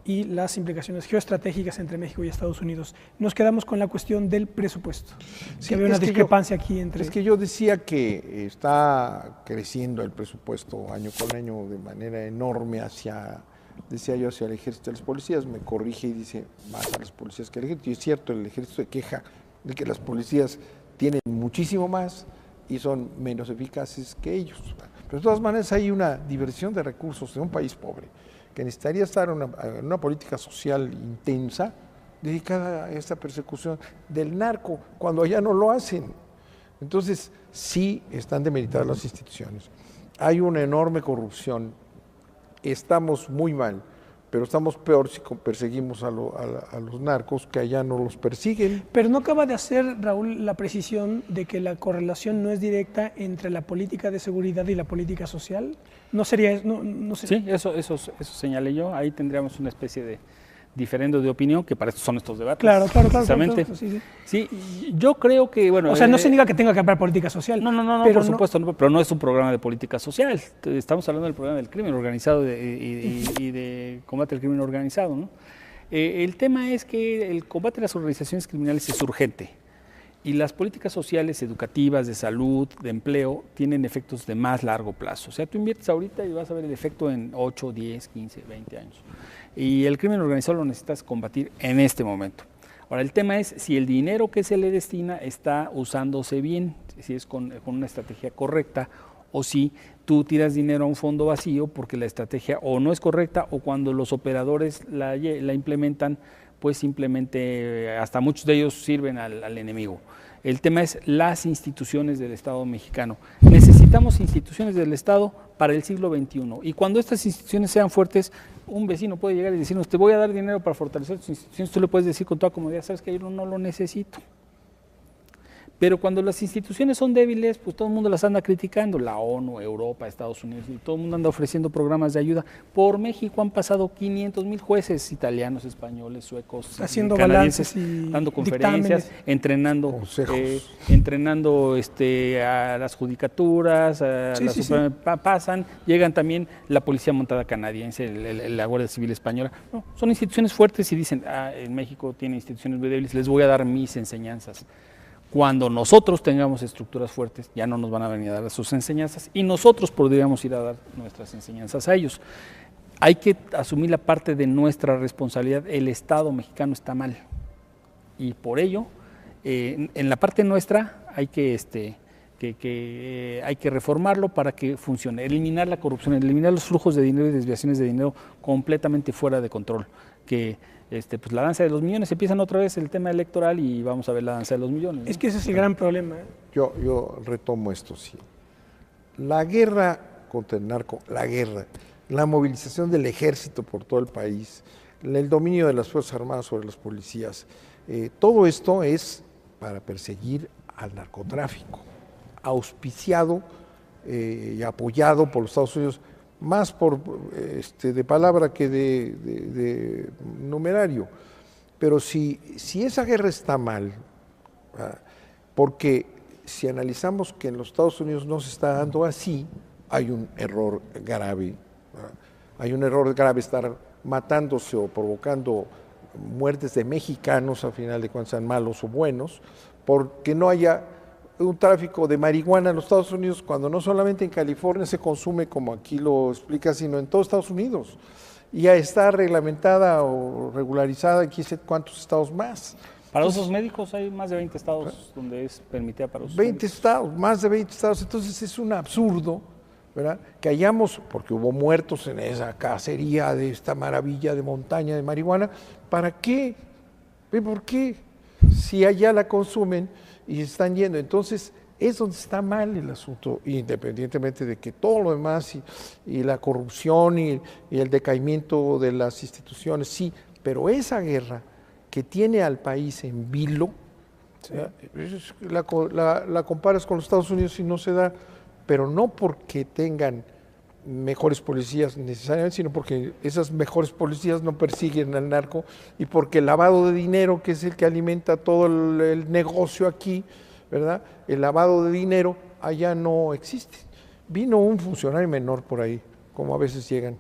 y las implicaciones geoestratégicas entre México y Estados Unidos. Nos quedamos con la cuestión del presupuesto. Sí, había una discrepancia aquí entre...
Es que yo decía que está creciendo el presupuesto año con año de manera enorme hacia el ejército y las policías. Me corrige y dice más a las policías que al ejército. Y es cierto, el ejército se queja de que las policías tienen muchísimo más y son menos eficaces que ellos. Pero de todas maneras hay una diversión de recursos de un país pobre que necesitaría estar en una política social intensa dedicada a esta persecución del narco, cuando allá no lo hacen. Entonces, sí están demeritadas las instituciones. Hay una enorme corrupción, estamos muy mal, pero estamos peor si perseguimos a los narcos, que allá no los persiguen.
Pero no acaba de hacer, Raúl, la precisión de que la correlación no es directa entre la política de seguridad y la política social. ¿No sería no sé.
Sí, eso señalé yo. Ahí tendríamos una especie de diferendo de opinión, que para esto son estos debates.
Claro.
Sí, yo creo que, bueno...
O sea, no se niega que tenga que haber política social.
No, por supuesto, no, pero no es un programa de política social. Estamos hablando del programa del crimen organizado y de combate al crimen organizado, ¿no? El tema es que el combate a las organizaciones criminales es urgente y las políticas sociales, educativas, de salud, de empleo, tienen efectos de más largo plazo. O sea, tú inviertes ahorita y vas a ver el efecto en 8, 10, 15, 20 años. Y el crimen organizado lo necesitas combatir en este momento. Ahora, el tema es si el dinero que se le destina está usándose bien, si es con una estrategia correcta, o si tú tiras dinero a un fondo vacío porque la estrategia o no es correcta o cuando los operadores la implementan, pues simplemente hasta muchos de ellos sirven al enemigo. El tema es las instituciones del Estado mexicano. Necesitamos instituciones del Estado para el siglo XXI. Y cuando estas instituciones sean fuertes, un vecino puede llegar y decirnos, te voy a dar dinero para fortalecer tus instituciones. Tú le puedes decir con toda comodidad, sabes que yo no lo necesito. Pero cuando las instituciones son débiles, pues todo el mundo las anda criticando, la ONU, Europa, Estados Unidos, y todo el mundo anda ofreciendo programas de ayuda. Por México han pasado 500,000 jueces italianos, españoles, suecos,
haciendo
canadienses,
balances y
dando conferencias, entrenando a las judicaturas, pasan, llegan también la Policía Montada canadiense, la Guardia Civil española. No, son instituciones fuertes y dicen, en México tiene instituciones muy débiles, les voy a dar mis enseñanzas. Cuando nosotros tengamos estructuras fuertes, ya no nos van a venir a dar sus enseñanzas y nosotros podríamos ir a dar nuestras enseñanzas a ellos. Hay que asumir la parte de nuestra responsabilidad. El Estado mexicano está mal y por ello, en la parte nuestra hay que reformarlo para que funcione, eliminar la corrupción, eliminar los flujos de dinero y desviaciones de dinero completamente fuera de control. Pues la danza de los millones, empiezan otra vez el tema electoral y vamos a ver la danza de los millones, ¿no?
Es que ese es el gran problema.
Yo retomo esto, sí. La guerra contra el narco, la movilización del ejército por todo el país, el dominio de las Fuerzas Armadas sobre los policías, todo esto es para perseguir al narcotráfico, auspiciado y apoyado por los Estados Unidos, más de palabra que de numerario. Pero si esa guerra está mal, porque si analizamos que en los Estados Unidos no se está dando así, hay un error grave. Hay un error grave estar matándose o provocando muertes de mexicanos, a final de cuentas sean malos o buenos, porque no haya un tráfico de marihuana en los Estados Unidos, cuando no solamente en California se consume, como aquí lo explica, sino en todos Estados Unidos. Y ya está reglamentada o regularizada en quién cuántos estados más.
Para usos médicos hay más de 20 estados donde es permitida para usos
20
médicos.
estados, más de 20 estados. Entonces es un absurdo, ¿verdad?, que hayamos, porque hubo muertos en esa cacería de esta maravilla de montaña de marihuana. ¿Para qué? ¿Por qué? Si allá la consumen y están yendo. Entonces es donde está mal el asunto, independientemente de que todo lo demás y la corrupción y el decaimiento de las instituciones, sí, pero esa guerra que tiene al país en vilo, sí, la comparas con los Estados Unidos y no se da, pero no porque tengan mejores policías necesariamente, sino porque esas mejores policías no persiguen al narco y porque el lavado de dinero, que es el que alimenta todo el negocio aquí, ¿verdad?, el lavado de dinero allá no existe. Vino un funcionario menor por ahí, como a veces llegan,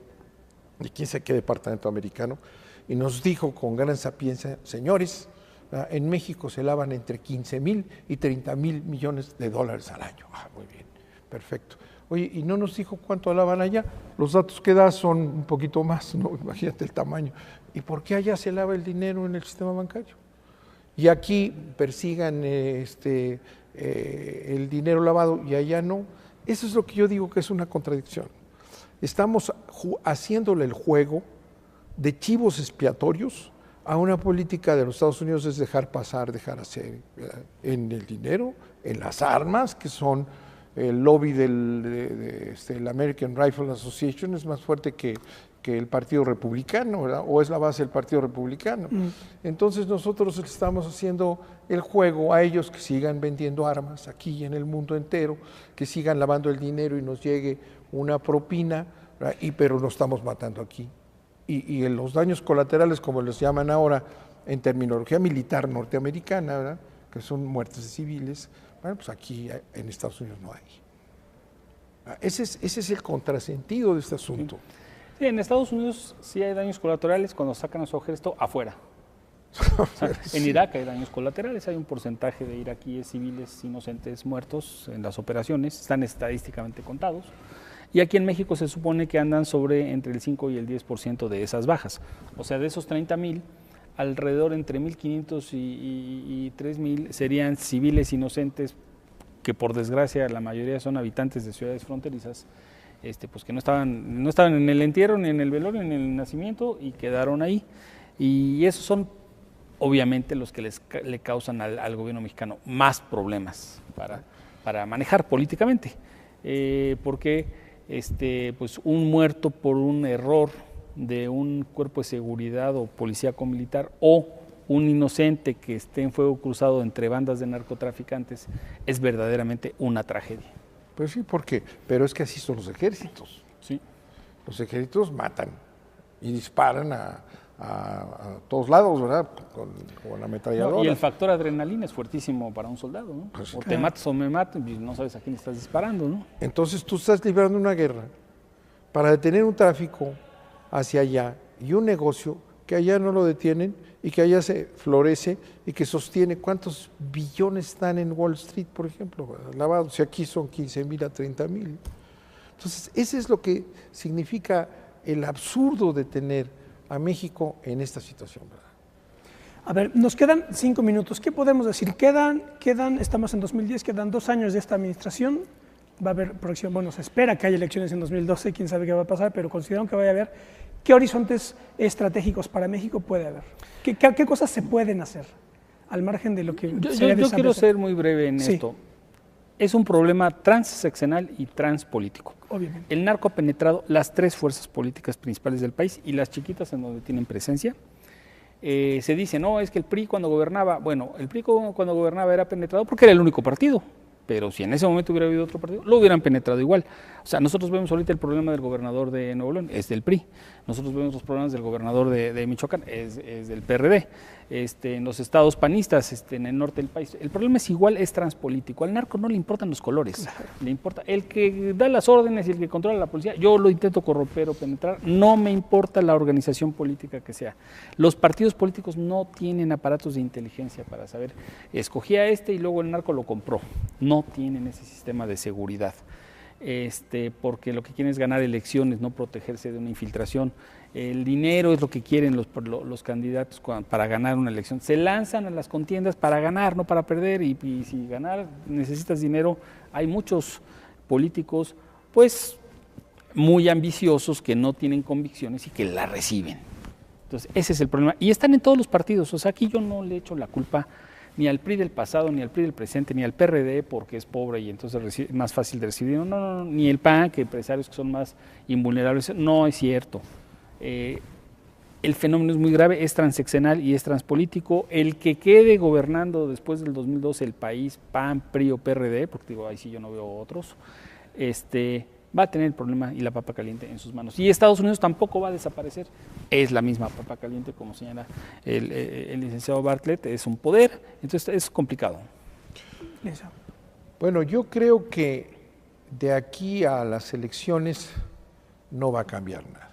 de quién sabe qué departamento americano, y nos dijo con gran sapiencia, señores, en México se lavan entre 15,000 y 30,000 millones de dólares al año. Muy bien, perfecto. Oye, y no nos dijo cuánto lavan allá. Los datos que da son un poquito más, ¿no? Imagínate el tamaño. ¿Y por qué allá se lava el dinero en el sistema bancario? Y aquí persigan el dinero lavado y allá no. Eso es lo que yo digo que es una contradicción. Estamos haciéndole el juego de chivos expiatorios a una política de los Estados Unidos, es dejar pasar, dejar hacer, ¿verdad?, en el dinero, en las armas, que son el lobby del American Rifle Association, es más fuerte que el Partido Republicano, ¿verdad?, o es la base del Partido Republicano. Entonces nosotros estamos haciendo el juego a ellos, que sigan vendiendo armas aquí en el mundo entero, que sigan lavando el dinero y nos llegue una propina, ¿verdad?, pero nos estamos matando aquí. Y en los daños colaterales, como los llaman ahora en terminología militar norteamericana, ¿verdad?, que son muertes de civiles, bueno, pues aquí en Estados Unidos no hay. Ese es el contrasentido de este asunto.
Sí, en Estados Unidos sí hay daños colaterales cuando sacan a su ejército afuera. O sea, en Irak hay daños colaterales, hay un porcentaje de iraquíes civiles inocentes muertos en las operaciones, están estadísticamente contados. Y aquí en México se supone que andan sobre entre el 5 y el 10% de esas bajas. O sea, de esos 30,000, alrededor entre 1,500 y 3,000 serían civiles inocentes, que por desgracia la mayoría son habitantes de ciudades fronterizas, pues que no estaban en el entierro, ni en el velorio, ni en el nacimiento, y quedaron ahí. Y esos son obviamente los que le causan al gobierno mexicano más problemas para manejar políticamente, porque pues un muerto por un error de un cuerpo de seguridad o policíaco militar o un inocente que esté en fuego cruzado entre bandas de narcotraficantes es verdaderamente una tragedia.
Pues sí, ¿por qué? Pero es que así son los ejércitos.
Sí.
Los ejércitos matan y disparan a todos lados, ¿verdad? Con la ametralladora.
No, y el factor adrenalina es fuertísimo para un soldado, ¿no?
Pues,
o te matas o me mato y no sabes a quién estás disparando, ¿no?
Entonces tú estás librando una guerra para detener un tráfico hacia allá y un negocio que allá no lo detienen y que allá se florece y que sostiene. ¿Cuántos billones están en Wall Street, por ejemplo, lavados? Si aquí son 15,000 a 30,000. Entonces, ese es lo que significa el absurdo de tener a México en esta situación, ¿verdad?
A ver, nos quedan 5 minutos. ¿Qué podemos decir? Estamos en 2010, quedan 2 años de esta administración. Va a haber próximo, bueno, se espera que haya elecciones en 2012, quién sabe qué va a pasar, pero considerando que vaya a haber, ¿qué horizontes estratégicos para México puede haber? ¿Qué cosas se pueden hacer al margen de lo que
yo quiero ser muy breve en esto. Es un problema transseccional y transpolítico.
Obviamente.
El narco ha penetrado las 3 fuerzas políticas principales del país y las chiquitas en donde tienen presencia. Se dice, no, es que el PRI cuando gobernaba, bueno, el PRI cuando gobernaba era penetrado porque era el único partido, pero si en ese momento hubiera habido otro partido, lo hubieran penetrado igual. O sea, nosotros vemos ahorita el problema del gobernador de Nuevo León, es del PRI. Nosotros vemos los problemas del gobernador de Michoacán, es del PRD. En los estados panistas, en el norte del país. El problema es igual, es transpolítico. Al narco no le importan los colores, le importa el que da las órdenes y el que controla la policía. Yo lo intento corromper o penetrar, no me importa la organización política que sea. Los partidos políticos no tienen aparatos de inteligencia para saber, escogí a y luego el narco lo compró. No tienen ese sistema de seguridad. Porque lo que quieren es ganar elecciones, no protegerse de una infiltración. El dinero es lo que quieren los candidatos para ganar una elección. Se lanzan a las contiendas para ganar, no para perder, y si ganar necesitas dinero. Hay muchos políticos, pues, muy ambiciosos que no tienen convicciones y que la reciben. Entonces, ese es el problema. Y están en todos los partidos. O sea, aquí yo no le echo la culpa ni al PRI del pasado, ni al PRI del presente, ni al PRD porque es pobre y entonces es más fácil de recibir. No, ni el PAN, que empresarios que son más invulnerables. No es cierto. El fenómeno es muy grave, es transeccional y es transpolítico. El que quede gobernando después del 2012 el país, PAN, PRI o PRD, porque digo, ahí sí yo no veo otros, va a tener el problema y la papa caliente en sus manos. Y Estados Unidos tampoco va a desaparecer. Es la misma papa caliente, como señala el licenciado Bartlett, es un poder, entonces es complicado.
Bueno, yo creo que de aquí a las elecciones no va a cambiar nada.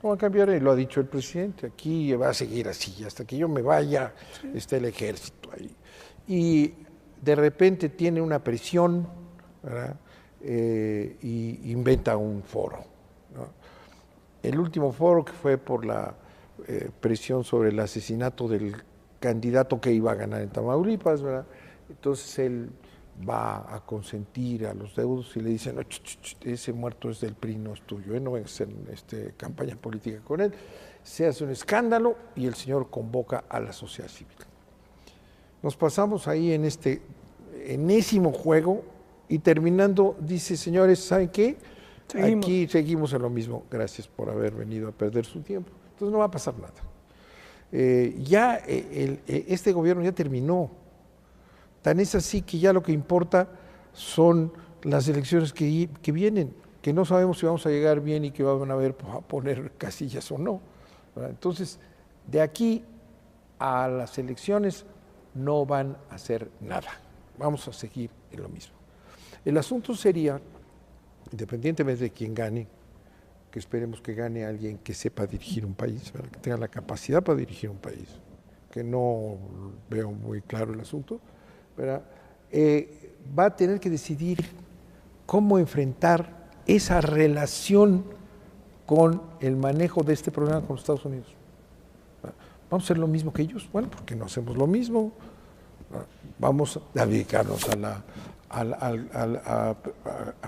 No va a cambiar, lo ha dicho el presidente, aquí va a seguir así, hasta que yo me vaya, está el ejército ahí. Y de repente tiene una presión, ¿verdad? Y inventa un foro, ¿no? El último foro que fue por la presión sobre el asesinato del candidato que iba a ganar en Tamaulipas, ¿verdad? Entonces él va a consentir a los deudos y le dicen, no, ese muerto es del PRI, no es tuyo, no vengas a hacer campaña política con él. Se hace un escándalo y el señor convoca a la sociedad civil. Nos pasamos ahí en este enésimo juego y terminando dice, señores, ¿saben qué? Aquí seguimos en lo mismo, gracias por haber venido a perder su tiempo. Entonces no va a pasar nada. Este gobierno ya terminó. Tan es así que ya lo que importa son las elecciones que vienen, que no sabemos si vamos a llegar bien y que van a haber a poner casillas o no, ¿verdad? Entonces, de aquí a las elecciones no van a hacer nada. Vamos a seguir en lo mismo. El asunto sería, independientemente de quién gane, que esperemos que gane alguien que sepa dirigir un país, ¿verdad? Que tenga la capacidad para dirigir un país, que no veo muy claro el asunto, ¿verdad? Va a tener que decidir cómo enfrentar esa relación con el manejo de este problema con los Estados Unidos. ¿Vamos a hacer lo mismo que ellos? Bueno, ¿por qué no hacemos lo mismo? Vamos a dedicarnos a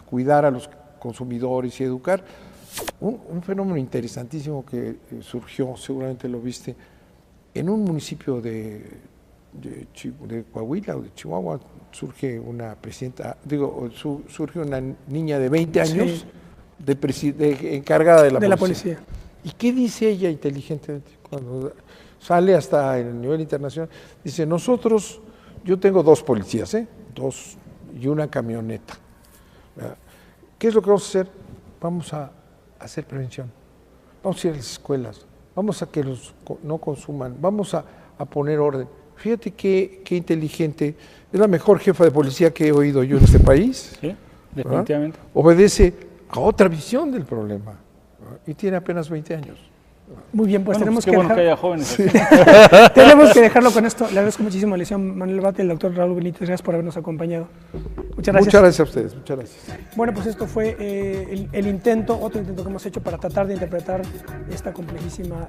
cuidar a los consumidores y educar. Un fenómeno interesantísimo que surgió, seguramente lo viste, en un municipio de Coahuila o de Chihuahua surge una presidenta, surge una niña de 20 años de encargada de la policía. ¿Y qué dice ella inteligentemente? Cuando sale hasta el nivel internacional, dice, yo tengo 2 policías, 2 y una camioneta. ¿Qué es lo que vamos a hacer? Vamos a hacer prevención, vamos a ir a las escuelas, vamos a que no consuman, vamos a poner orden. Fíjate qué inteligente, es la mejor jefa de policía que he oído yo en este país. Sí,
definitivamente.
Obedece a otra visión del problema, y tiene apenas 20 años.
Muy bien, pues tenemos que
que haya jóvenes. Sí.
Tenemos que dejarlo con esto. Le agradezco muchísimo a la licenciado Manuel Bartlett y al doctor Raúl Benítez. Gracias por habernos acompañado. Muchas gracias.
Muchas gracias a ustedes. Muchas gracias.
Bueno, pues esto fue otro intento que hemos hecho para tratar de interpretar esta complejísima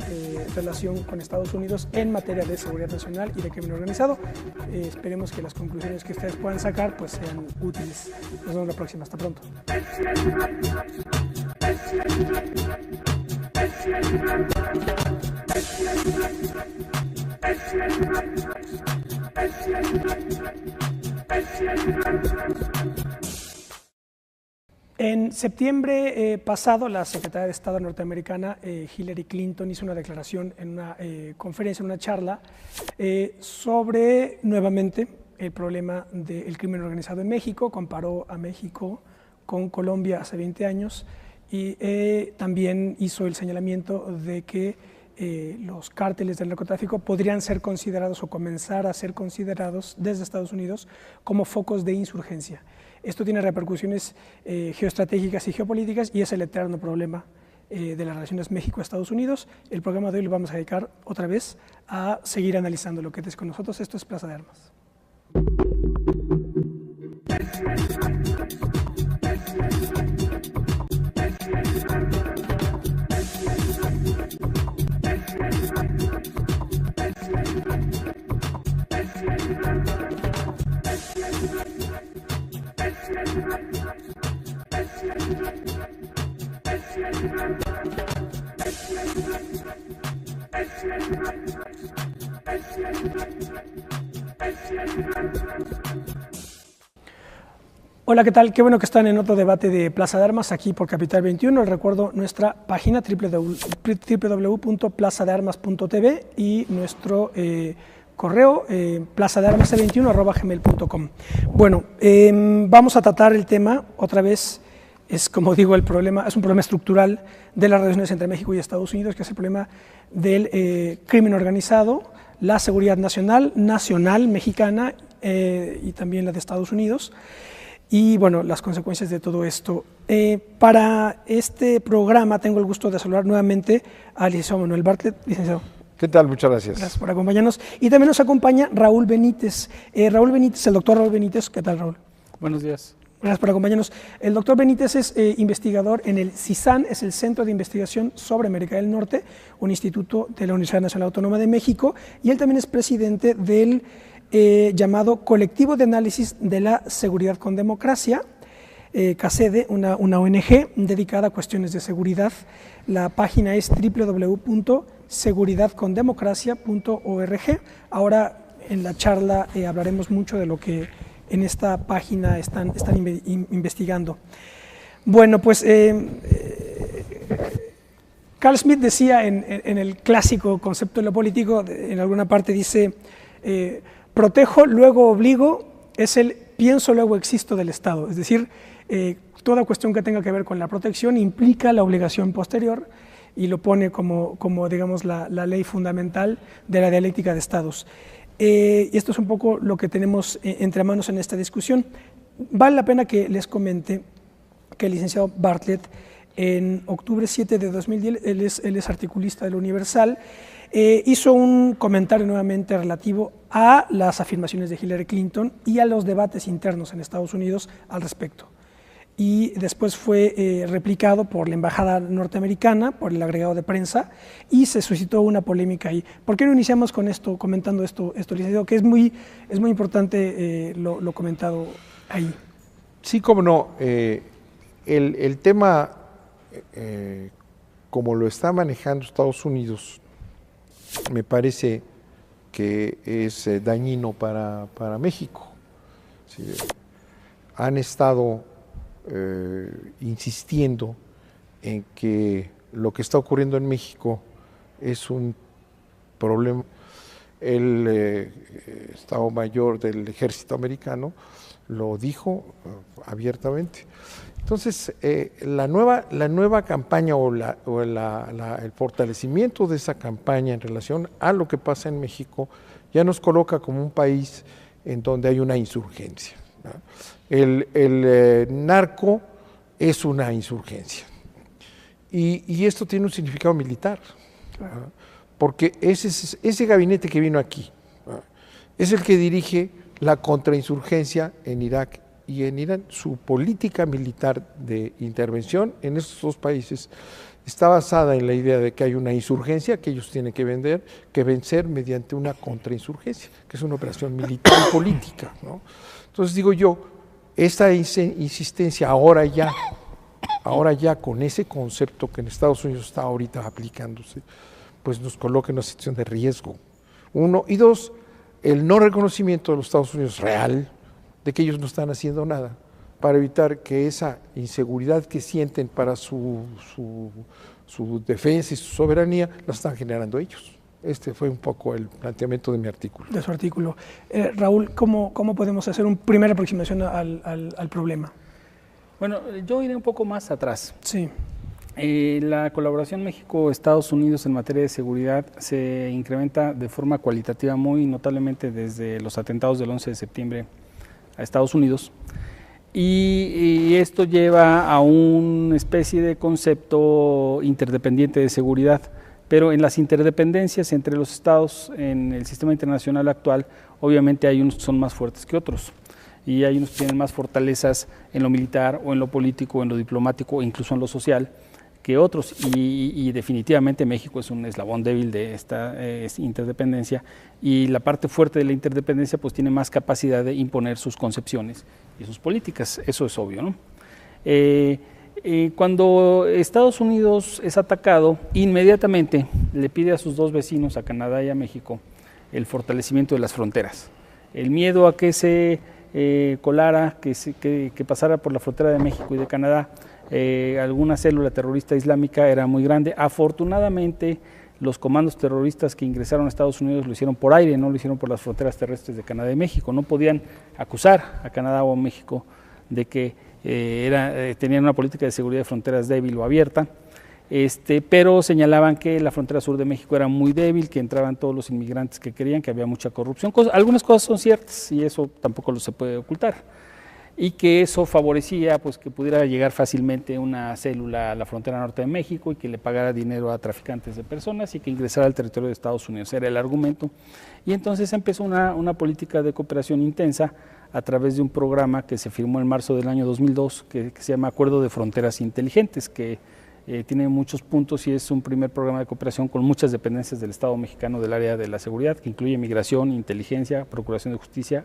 relación con Estados Unidos en materia de seguridad nacional y de crimen organizado. Esperemos que las conclusiones que ustedes puedan sacar pues sean útiles. Nos vemos la próxima. Hasta pronto. En septiembre pasado, la secretaria de Estado norteamericana, Hillary Clinton, hizo una declaración en una conferencia, en una charla, sobre nuevamente el problema del crimen organizado en México. Comparó a México con Colombia hace 20 años y también hizo el señalamiento de que los cárteles del narcotráfico podrían ser considerados o comenzar a ser considerados desde Estados Unidos como focos de insurgencia. Esto tiene repercusiones geoestratégicas y geopolíticas y es el eterno problema de las relaciones México-Estados Unidos. El programa de hoy lo vamos a dedicar otra vez a seguir analizando lo que es con nosotros. Esto es Plaza de Armas. Hola, ¿qué tal? Qué bueno que están en otro debate de Plaza de Armas aquí por Capital 21. Les recuerdo nuestra página www.plazadearmas.tv y nuestro correo plazadearmas21@gmail.com. Bueno, vamos a tratar el tema otra vez. Es, como digo, es un problema estructural de las relaciones entre México y Estados Unidos, que es el problema del crimen organizado, la seguridad nacional mexicana y también la de Estados Unidos. Y bueno, las consecuencias de todo esto. Para este programa tengo el gusto de saludar nuevamente al licenciado Manuel Bartlett. Licenciado.
¿Qué tal? Muchas gracias.
Gracias por acompañarnos. Y también nos acompaña Raúl Benítez. El doctor Raúl Benítez. ¿Qué tal, Raúl?
Buenos días.
Gracias por acompañarnos. El doctor Benítez es investigador en el CISAN, es el Centro de Investigación sobre América del Norte, un instituto de la Universidad Nacional Autónoma de México, y él también es presidente del llamado Colectivo de Análisis de la Seguridad con Democracia, CACEDE, una ONG dedicada a cuestiones de seguridad. La página es www.seguridadcondemocracia.org. Ahora en la charla hablaremos mucho de lo que en esta página están investigando. Bueno, pues Carl Smith decía en el clásico concepto de lo político, en alguna parte dice, protejo, luego obligo, es el pienso, luego existo del Estado. Es decir, toda cuestión que tenga que ver con la protección implica la obligación posterior y lo pone como digamos, la ley fundamental de la dialéctica de Estados. Y esto es un poco lo que tenemos entre manos en esta discusión. Vale la pena que les comente que el licenciado Bartlett, en octubre 7 de 2010, él es articulista del Universal, hizo un comentario nuevamente relativo a las afirmaciones de Hillary Clinton y a los debates internos en Estados Unidos al respecto. Y después fue replicado por la embajada norteamericana, por el agregado de prensa, y se suscitó una polémica ahí. ¿Por qué no iniciamos con esto, comentando esto licenciado? Que es muy importante lo comentado ahí.
Sí, cómo no. El tema, como lo está manejando Estados Unidos, me parece que es dañino para México. Sí, han estado insistiendo en que lo que está ocurriendo en México es un problema. El Estado Mayor del Ejército Americano lo dijo abiertamente. Entonces, la nueva campaña o el fortalecimiento de esa campaña en relación a lo que pasa en México ya nos coloca como un país en donde hay una insurgencia, ¿no? El narco es una insurgencia y esto tiene un significado militar, ¿no? Porque ese gabinete que vino aquí, ¿no?, es el que dirige la contrainsurgencia en Irak y en Irán. Su política militar de intervención en estos dos países está basada en la idea de que hay una insurgencia que ellos tienen que vencer mediante una contrainsurgencia, que es una operación militar y política, ¿no? Entonces digo yo, esta insistencia ahora ya con ese concepto que en Estados Unidos está ahorita aplicándose, pues nos coloca en una situación de riesgo. Uno, y dos, el no reconocimiento de los Estados Unidos real de que ellos no están haciendo nada para evitar que esa inseguridad que sienten para su defensa y su soberanía la están generando ellos. Este fue un poco el planteamiento de mi artículo.
De su artículo. Raúl, ¿cómo podemos hacer una primera aproximación al problema?
Bueno, yo iré un poco más atrás.
Sí.
La colaboración México-Estados Unidos en materia de seguridad se incrementa de forma cualitativa muy notablemente desde los atentados del 11 de septiembre a Estados Unidos, y esto lleva a una especie de concepto interdependiente de seguridad, pero en las interdependencias entre los estados en el sistema internacional actual, obviamente hay unos que son más fuertes que otros, y hay unos que tienen más fortalezas en lo militar o en lo político o en lo diplomático o incluso en lo social que otros, y definitivamente México es un eslabón débil de esta interdependencia, y la parte fuerte de la interdependencia pues tiene más capacidad de imponer sus concepciones y sus políticas, eso es obvio, ¿no? Cuando Estados Unidos es atacado, inmediatamente le pide a sus dos vecinos, a Canadá y a México, el fortalecimiento de las fronteras. El miedo a que se colara, que pasara por la frontera de México y de Canadá alguna célula terrorista islámica era muy grande. Afortunadamente, los comandos terroristas que ingresaron a Estados Unidos lo hicieron por aire, no lo hicieron por las fronteras terrestres de Canadá y México. No podían acusar a Canadá o a México de que tenían una política de seguridad de fronteras débil o abierta, pero señalaban que la frontera sur de México era muy débil, que entraban todos los inmigrantes que querían, que había mucha corrupción. Algunas cosas son ciertas y eso tampoco se puede ocultar, y que eso favorecía pues que pudiera llegar fácilmente una célula a la frontera norte de México y que le pagara dinero a traficantes de personas y que ingresara al territorio de Estados Unidos. Era el argumento. Y entonces empezó una política de cooperación intensa a través de un programa que se firmó en marzo del año 2002, que se llama Acuerdo de Fronteras Inteligentes, que tiene muchos puntos y es un primer programa de cooperación con muchas dependencias del Estado mexicano del área de la seguridad, que incluye migración, inteligencia, procuración de justicia.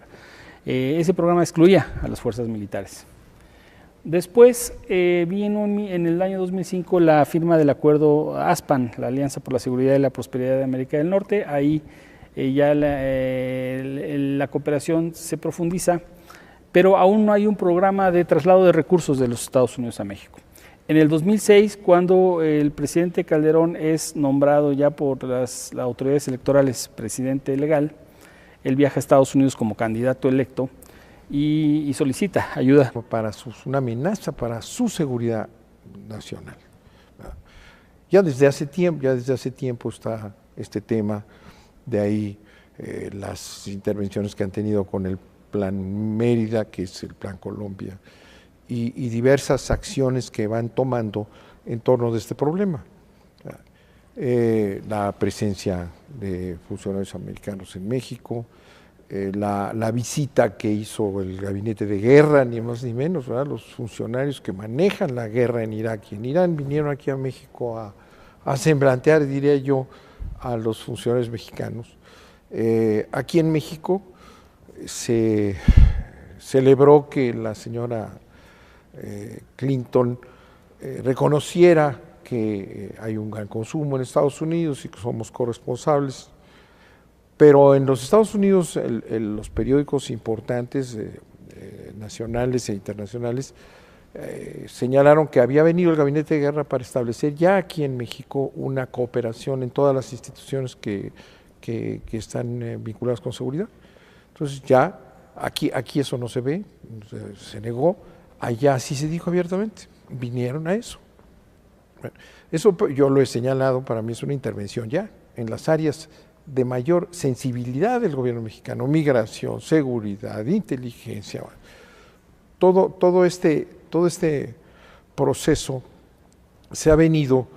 Ese programa excluía a las fuerzas militares. Después vino en el año 2005 la firma del acuerdo ASPAN, la Alianza por la Seguridad y la Prosperidad de América del Norte. Ahí ya la cooperación se profundiza, pero aún no hay un programa de traslado de recursos de los Estados Unidos a México. En el 2006, cuando el presidente Calderón es nombrado ya por las autoridades electorales presidente legal, él viaja a Estados Unidos como candidato electo y solicita ayuda.
Una amenaza para su seguridad nacional. Ya desde hace tiempo está este tema, de ahí las intervenciones que han tenido con el Plan Mérida, que es el Plan Colombia, y diversas acciones que van tomando en torno de este problema. La presencia de funcionarios americanos en México, la visita que hizo el gabinete de guerra, ni más ni menos, ¿verdad? Los funcionarios que manejan la guerra en Irak y en Irán vinieron aquí a México a semblantear, diría yo, a los funcionarios mexicanos. Aquí en México se celebró que la señora Clinton reconociera que hay un gran consumo en Estados Unidos y que somos corresponsables, Pero en los Estados Unidos los periódicos importantes, nacionales e internacionales, señalaron que había venido el gabinete de guerra para establecer ya aquí en México una cooperación en todas las instituciones que están vinculadas con seguridad. Entonces ya aquí eso no se ve, se negó, allá sí se dijo abiertamente, vinieron a eso. Bueno, eso yo lo he señalado, para mí es una intervención ya en las áreas de mayor sensibilidad del gobierno mexicano: migración, seguridad, inteligencia. Todo este proceso se ha venido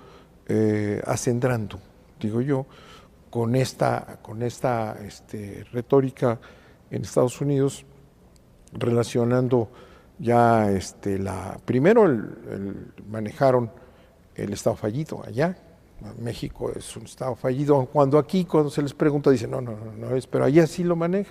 acendrando, digo yo, con esta retórica en Estados Unidos, relacionando ya primero manejaron el Estado fallido allá. México es un Estado fallido, cuando se les pregunta dicen no, pero allá sí lo maneja.